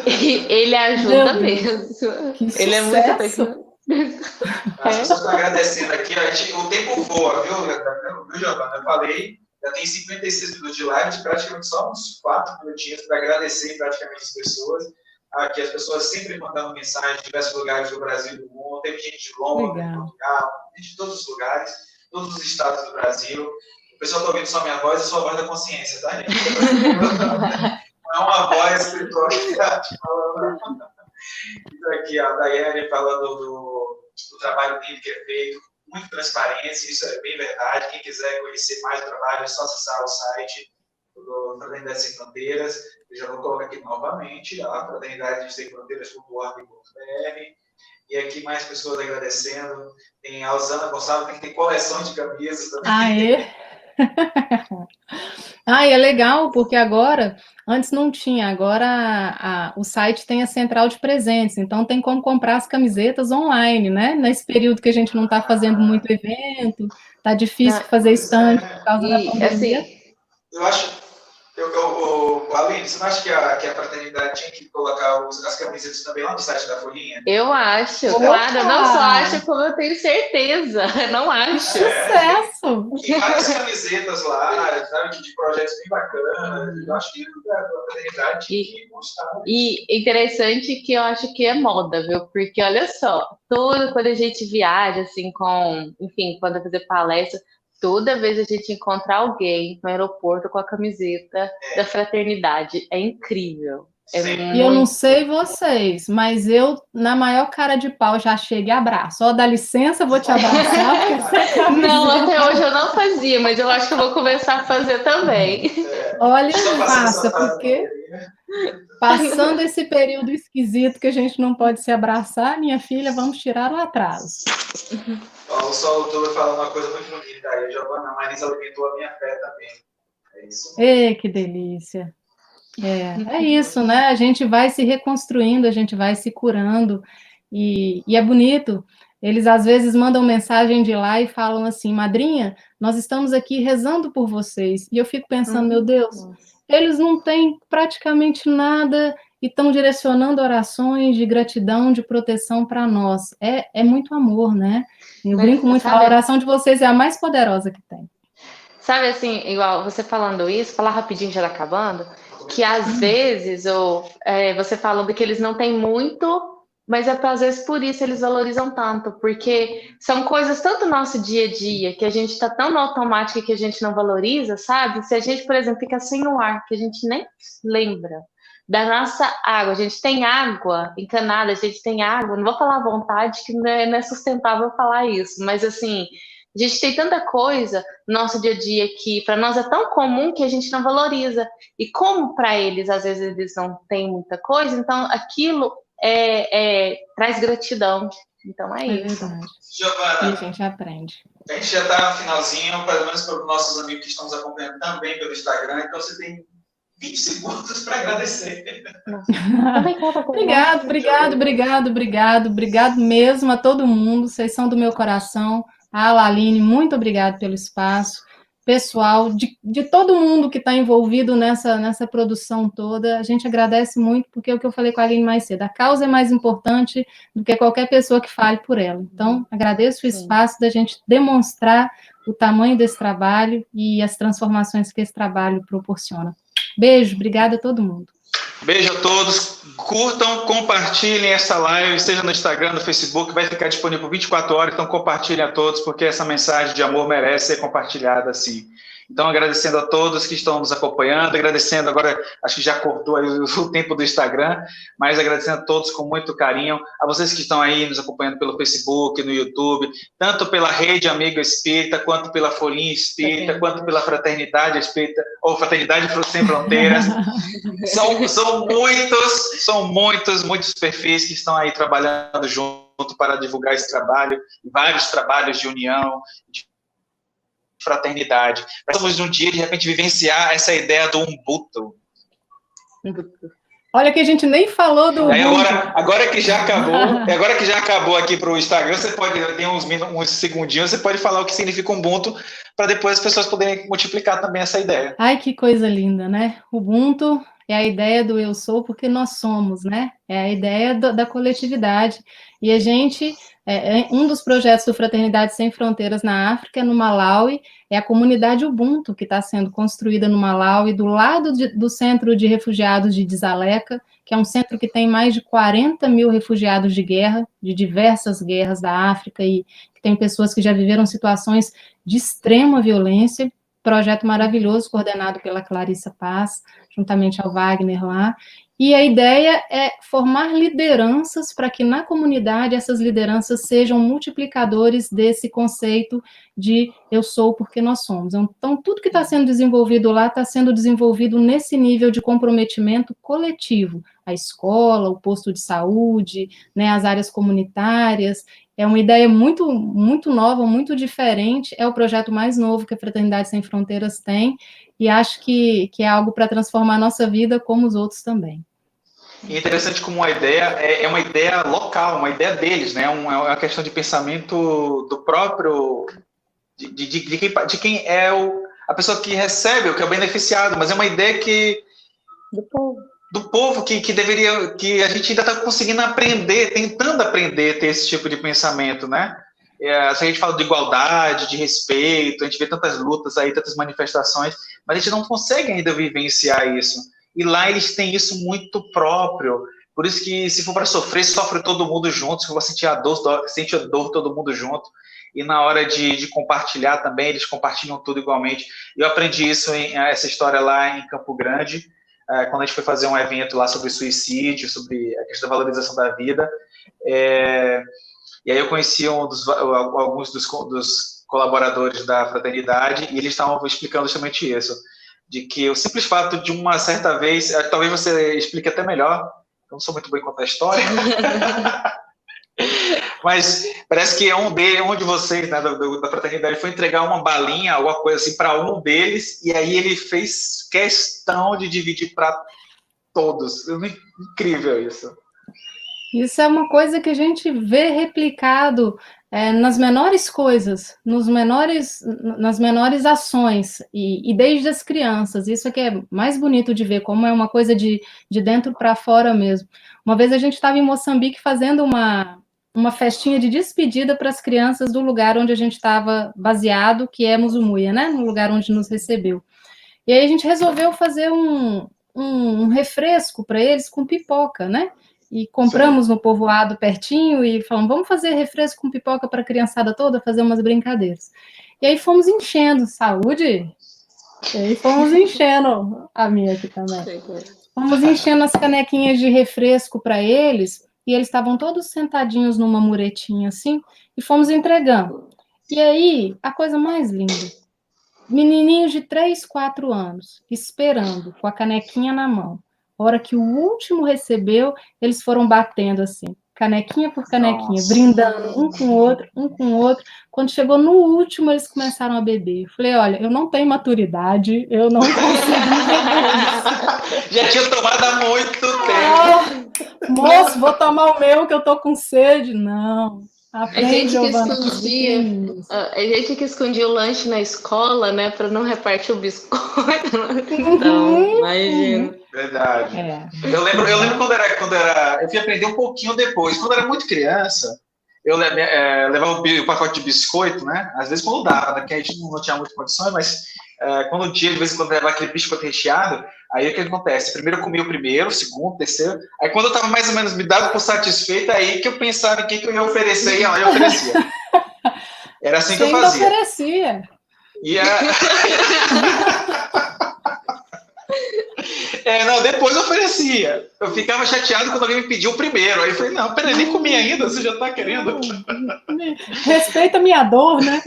ele ajuda mesmo. Que ele é muito tecnológico. As pessoas estão agradecendo aqui, o tempo voa, viu, Giovana? Eu falei, já tem 56 minutos de live, praticamente só uns 4 minutinhos para agradecer praticamente as pessoas. Aqui as pessoas sempre mandando mensagem de diversos lugares do Brasil e do mundo. Teve gente de Londres, de Portugal, de todos os lugares, todos os estados do Brasil. O pessoal está ouvindo só minha voz e só a voz da consciência, tá, gente? Não é uma voz espiritual que está falando. Então, aqui a Daiane falando do trabalho dele que é feito, muito transparência, isso é bem verdade. Quem quiser conhecer mais o trabalho, é só acessar o site do Fraternidade Sem Fronteiras. Eu já vou colocar aqui novamente, a fraternidadessemfronteiras.org.br. E aqui mais pessoas agradecendo. Tem a Osana Gonçalves, tem que ter coleção de camisas também. É legal, porque agora, antes não tinha, agora o site tem a central de presentes, então tem como comprar as camisetas online, né? Nesse período que a gente não está fazendo muito evento, tá difícil fazer stand por causa da pandemia. Assim, eu acho... Aline, você não acha que a fraternidade tinha que colocar as camisetas também lá no site da Folhinha? Eu acho, claro. Eu não só acho, como eu tenho certeza. Não acho. Sucesso! E várias camisetas lá, sabe, de projetos bem bacanas. Eu acho que a fraternidade tinha que mostrar. E interessante que eu acho que é moda, viu? Porque, olha só, quando a gente viaja, assim, enfim, quando eu fazer palestra, toda vez a gente encontra alguém no aeroporto com a camiseta da fraternidade. É incrível. E eu não sei vocês, mas eu, na maior cara de pau, já chego e abraço. Dá licença, vou te abraçar. Não, até hoje eu não fazia, mas eu acho que eu vou começar a fazer também. Olha, faça, porque passando esse período esquisito que a gente não pode se abraçar, minha filha, vamos tirar o atraso. O Saulo falando uma coisa muito bonita aí. A Giovana Marisa alimentou a minha fé também. É isso. Que delícia. É isso, né? A gente vai se reconstruindo, a gente vai se curando. E é bonito. Eles, às vezes, mandam mensagem de lá e falam assim, madrinha, nós estamos aqui rezando por vocês. E eu fico pensando, meu Deus, eles não têm praticamente nada e estão direcionando orações de gratidão, de proteção para nós. É muito amor, né? Eu brinco muito, a oração de vocês é a mais poderosa que tem. Sabe assim, igual você falando isso, falar rapidinho já tá acabando, que às vezes, você falando que eles não têm muito, mas às vezes por isso eles valorizam tanto, porque são coisas tanto no nosso dia a dia, que a gente tá tão no automático que a gente não valoriza, sabe? Se a gente, por exemplo, fica sem o ar, que a gente nem lembra da nossa água, a gente tem água encanada, a gente tem água, não vou falar à vontade, que não é sustentável falar isso, mas assim, a gente tem tanta coisa no nosso dia a dia que para nós é tão comum que a gente não valoriza. E como para eles, às vezes, eles não têm muita coisa, então aquilo traz gratidão. Então é isso. Verdade. Giovana, e a gente aprende. A gente já está no finalzinho, pelo menos para os nossos amigos que estão nos acompanhando também pelo Instagram, então você tem 20 segundos para agradecer. Obrigado mesmo a todo mundo, vocês são do meu coração. A Aline, muito obrigado pelo espaço. pessoal, de todo mundo que está envolvido nessa produção toda. A gente agradece muito, porque é o que eu falei com a Aline mais cedo, a causa é mais importante do que qualquer pessoa que fale por ela. Então, agradeço o espaço da gente demonstrar o tamanho desse trabalho e as transformações que esse trabalho proporciona. Beijo, obrigada a todo mundo. Beijo a todos, curtam, compartilhem essa live, seja no Instagram, no Facebook, vai ficar disponível 24 horas, então compartilhem a todos, porque essa mensagem de amor merece ser compartilhada assim. Então, agradecendo a todos que estão nos acompanhando, agradecendo agora, acho que já cortou aí o tempo do Instagram, mas agradecendo a todos com muito carinho, a vocês que estão aí nos acompanhando pelo Facebook, no YouTube, tanto pela Rede Amigo Espírita, quanto pela Folhinha Espírita, quanto pela Fraternidade Espírita, ou Fraternidade Sem Fronteiras. São muitos perfis que estão aí trabalhando junto para divulgar esse trabalho, vários trabalhos de união, de fraternidade. Estamos num dia de repente vivenciar essa ideia do Ubuntu. Olha que a gente nem falou do agora que já acabou aqui para o Instagram, você pode, tem uns segundinhos, você pode falar o que significa Ubuntu, para depois as pessoas poderem multiplicar também essa ideia. Ai, que coisa linda, né? Ubuntu é a ideia do eu sou porque nós somos, né? É a ideia da coletividade. E a gente, um dos projetos do Fraternidade Sem Fronteiras na África, no Malawi, é a comunidade Ubuntu, que está sendo construída no Malawi, do lado do Centro de Refugiados de Dzaleka, que é um centro que tem mais de 40 mil refugiados de guerra, de diversas guerras da África, e que tem pessoas que já viveram situações de extrema violência. Projeto maravilhoso, coordenado pela Clarissa Paz, juntamente ao Wagner lá. E a ideia é formar lideranças para que na comunidade essas lideranças sejam multiplicadores desse conceito de eu sou porque nós somos. Então, tudo que está sendo desenvolvido lá está sendo desenvolvido nesse nível de comprometimento coletivo. A escola, o posto de saúde, né, as áreas comunitárias. É uma ideia muito, muito nova, muito diferente. É o projeto mais novo que a Fraternidade Sem Fronteiras tem e acho que é algo para transformar a nossa vida como os outros também. E é interessante como uma ideia é uma ideia local, uma ideia deles, né? É uma questão de pensamento do próprio, de quem é a pessoa que recebe, o que é o beneficiado, mas é uma ideia do povo que deveria, que a gente ainda está conseguindo aprender, tentando aprender a ter esse tipo de pensamento, né? Se a gente fala de igualdade, de respeito, a gente vê tantas lutas aí, tantas manifestações, mas a gente não consegue ainda vivenciar isso. E lá eles têm isso muito próprio. Por isso que, se for para sofrer, sofre todo mundo junto. Se for sentir a dor, sente a dor todo mundo junto. E na hora de compartilhar também, eles compartilham tudo igualmente. Eu aprendi isso, essa história lá em Campo Grande, quando a gente foi fazer um evento lá sobre suicídio, sobre a questão da valorização da vida. E aí eu conheci alguns dos colaboradores da fraternidade, e eles estavam explicando justamente isso, de que o simples fato de uma certa vez, talvez você explique até melhor, eu não sou muito bom em contar a história, mas parece que um de vocês, né, da fraternidade, foi entregar uma balinha, alguma coisa assim, para um deles, e aí ele fez questão de dividir para todos. Incrível isso. Isso é uma coisa que a gente vê replicado nas menores coisas, nas menores ações, e desde as crianças. Isso é que é mais bonito de ver, como é uma coisa de dentro para fora mesmo. Uma vez a gente estava em Moçambique fazendo uma festinha de despedida para as crianças do lugar onde a gente estava baseado, que é Muzumuia, né? No lugar onde nos recebeu. E aí a gente resolveu fazer um refresco para eles com pipoca, né? E compramos no povoado pertinho e falamos, vamos fazer refresco com pipoca para a criançada toda, fazer umas brincadeiras. E aí fomos enchendo, saúde! E aí fomos enchendo, a minha aqui também. Fomos enchendo as canequinhas de refresco para eles, e eles estavam todos sentadinhos numa muretinha assim, e fomos entregando. E aí, a coisa mais linda, menininhos de 3, 4 anos, esperando, com a canequinha na mão. A hora que o último recebeu, eles foram batendo assim, canequinha por canequinha, nossa, brindando um com o outro. Quando chegou no último, eles começaram a beber. Eu falei, olha, eu não tenho maturidade, eu não consigo beber isso. Já tinha tomado há muito tempo. Moço, vou tomar o meu, que eu tô com sede. Não. Aprende, Giovana. A gente que escondia o lanche na escola, né, para não repartir o biscoito. Então, imagina. Verdade. Eu lembro quando era. Eu fui aprender um pouquinho depois. Quando eu era muito criança, eu levava o pacote de biscoito, né? Às vezes quando dava, né? Porque a gente não tinha muitas condições, mas quando o dia, de vez em quando, levava aquele biscoito recheado, aí o que acontece? Primeiro eu comia o primeiro, o segundo, o terceiro. Aí quando eu estava mais ou menos me dado por satisfeito, aí que eu pensava em que eu ia oferecer e eu oferecia. Era assim que eu fazia. Oferecia. Não, depois eu oferecia. Eu ficava chateado quando alguém me pediu o primeiro. Aí eu falei, não, peraí, nem comi ainda, você já tá querendo. Respeita a minha dor, né?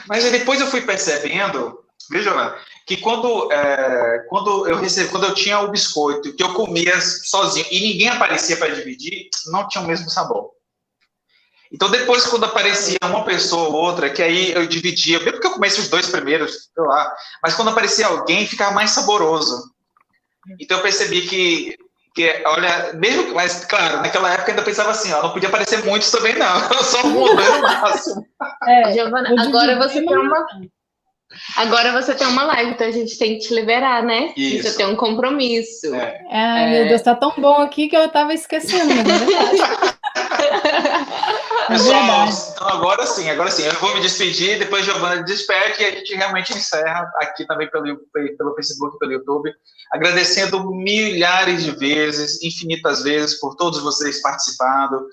Mas aí depois eu fui percebendo, veja lá, que quando eu tinha o biscoito, que eu comia sozinho, e ninguém aparecia para dividir, não tinha o mesmo sabor. Então, depois, quando aparecia uma pessoa ou outra, que aí eu dividia, mesmo que eu comesse os 2 primeiros, sei lá, mas quando aparecia alguém, ficava mais saboroso. Então, eu percebi que olha, mesmo, mas, claro, naquela época eu ainda pensava assim, ó, não podia aparecer muitos também, não, só um ou 2 no máximo. Giovana, agora você tem uma live, então a gente tem que te liberar, né? Isso. Você tem um compromisso. Meu Deus, tá tão bom aqui que eu tava esquecendo, mas é verdade. Pessoal, então agora sim, eu vou me despedir, depois Giovana despede e a gente realmente encerra aqui também pelo Facebook e pelo YouTube, agradecendo milhares de vezes, infinitas vezes, por todos vocês participando.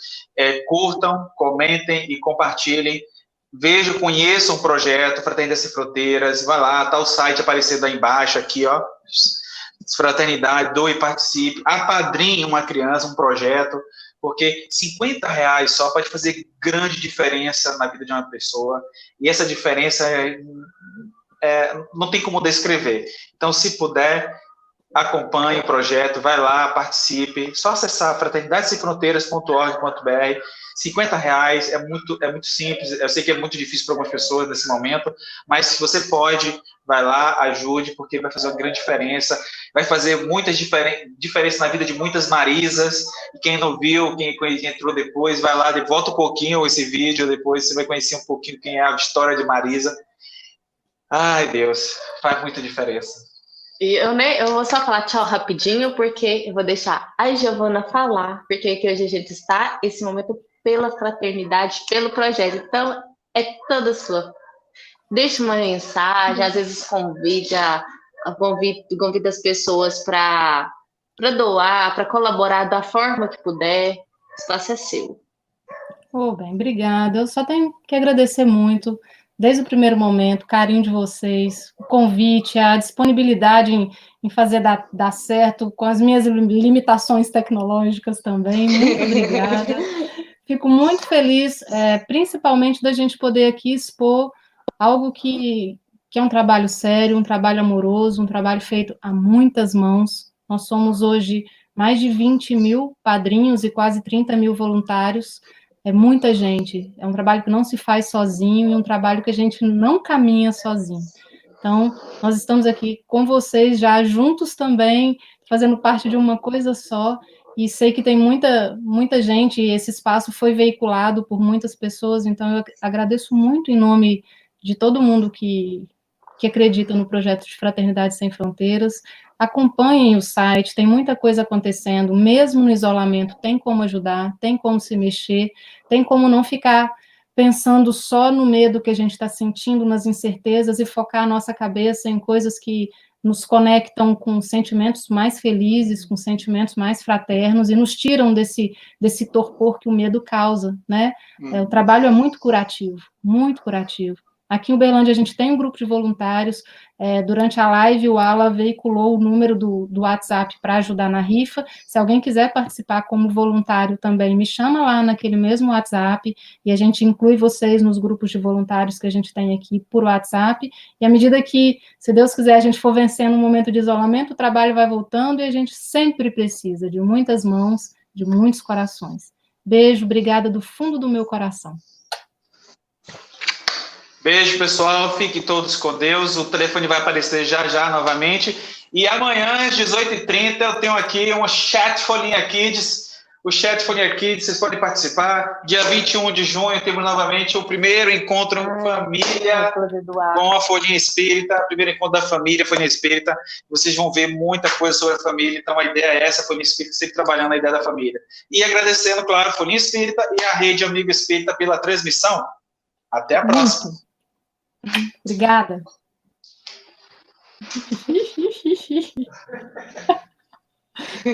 Curtam, comentem e compartilhem. Vejam, conheçam o projeto Fraternidade Sem Fronteiras, vai lá, tá o site aparecendo aí embaixo, aqui, ó, Fraternidade, doe e participe, apadrinhe uma criança, um projeto, porque R$50 só pode fazer grande diferença na vida de uma pessoa, e essa diferença não tem como descrever. Então, se puder, acompanhe o projeto, vai lá, participe, só acessar fraternidadesemfronteiras.org.br, R$50 é muito simples, eu sei que é muito difícil para algumas pessoas nesse momento, mas se você pode, vai lá, ajude, porque vai fazer uma grande diferença, vai fazer muita diferença na vida de muitas Marisas, e quem não viu, quem entrou depois, vai lá, volta um pouquinho esse vídeo, depois você vai conhecer um pouquinho quem é a história de Marisa. Ai, Deus, faz muita diferença. E eu vou só falar tchau rapidinho, porque eu vou deixar a Giovana falar, porque aqui hoje a gente está, esse momento, pela fraternidade, pelo projeto. Então, é toda sua. Deixa uma mensagem, às vezes convida as pessoas para doar, para colaborar da forma que puder. O espaço é seu. Bem, obrigada. Eu só tenho que agradecer muito, desde o primeiro momento, o carinho de vocês, o convite, a disponibilidade em fazer dar certo, com as minhas limitações tecnológicas também. Muito obrigada. Fico muito feliz, principalmente da gente poder aqui expor algo que é um trabalho sério, um trabalho amoroso, um trabalho feito a muitas mãos. Nós somos hoje mais de 20 mil padrinhos e quase 30 mil voluntários. É muita gente, é um trabalho que não se faz sozinho e um trabalho que a gente não caminha sozinho. Então, nós estamos aqui com vocês já juntos também, fazendo parte de uma coisa só, e sei que tem muita gente, e esse espaço foi veiculado por muitas pessoas, então eu agradeço muito em nome de todo mundo que acredita no projeto de Fraternidade Sem Fronteiras. Acompanhem o site, tem muita coisa acontecendo, mesmo no isolamento, tem como ajudar, tem como se mexer, tem como não ficar pensando só no medo que a gente está sentindo, nas incertezas, e focar a nossa cabeça em coisas que nos conectam com sentimentos mais felizes, com sentimentos mais fraternos, e nos tiram desse torpor que o medo causa, né? O trabalho é muito curativo, muito curativo. Aqui em Uberlândia a gente tem um grupo de voluntários, durante a live o Ala veiculou o número do WhatsApp para ajudar na rifa. Se alguém quiser participar como voluntário também, me chama lá naquele mesmo WhatsApp, e a gente inclui vocês nos grupos de voluntários que a gente tem aqui por WhatsApp, e à medida que, se Deus quiser, a gente for vencendo um momento de isolamento, o trabalho vai voltando, e a gente sempre precisa de muitas mãos, de muitos corações. Beijo, obrigada do fundo do meu coração. Beijo, pessoal. Fiquem todos com Deus. O telefone vai aparecer já novamente. E amanhã, às 18h30, eu tenho aqui um chat Folhinha Kids O chat foi aqui, vocês podem participar. Dia 21 de junho temos novamente o primeiro encontro família com a Folhinha Espírita, o primeiro encontro da família Folhinha Espírita. Vocês vão ver muita coisa sobre a família, então a ideia é essa, a Folhinha Espírita sempre trabalhando na ideia da família. E agradecendo, claro, a Folhinha Espírita e a Rede Amigo Espírita pela transmissão. Até a próxima. Obrigada.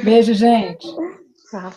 Beijo, gente. Tchau.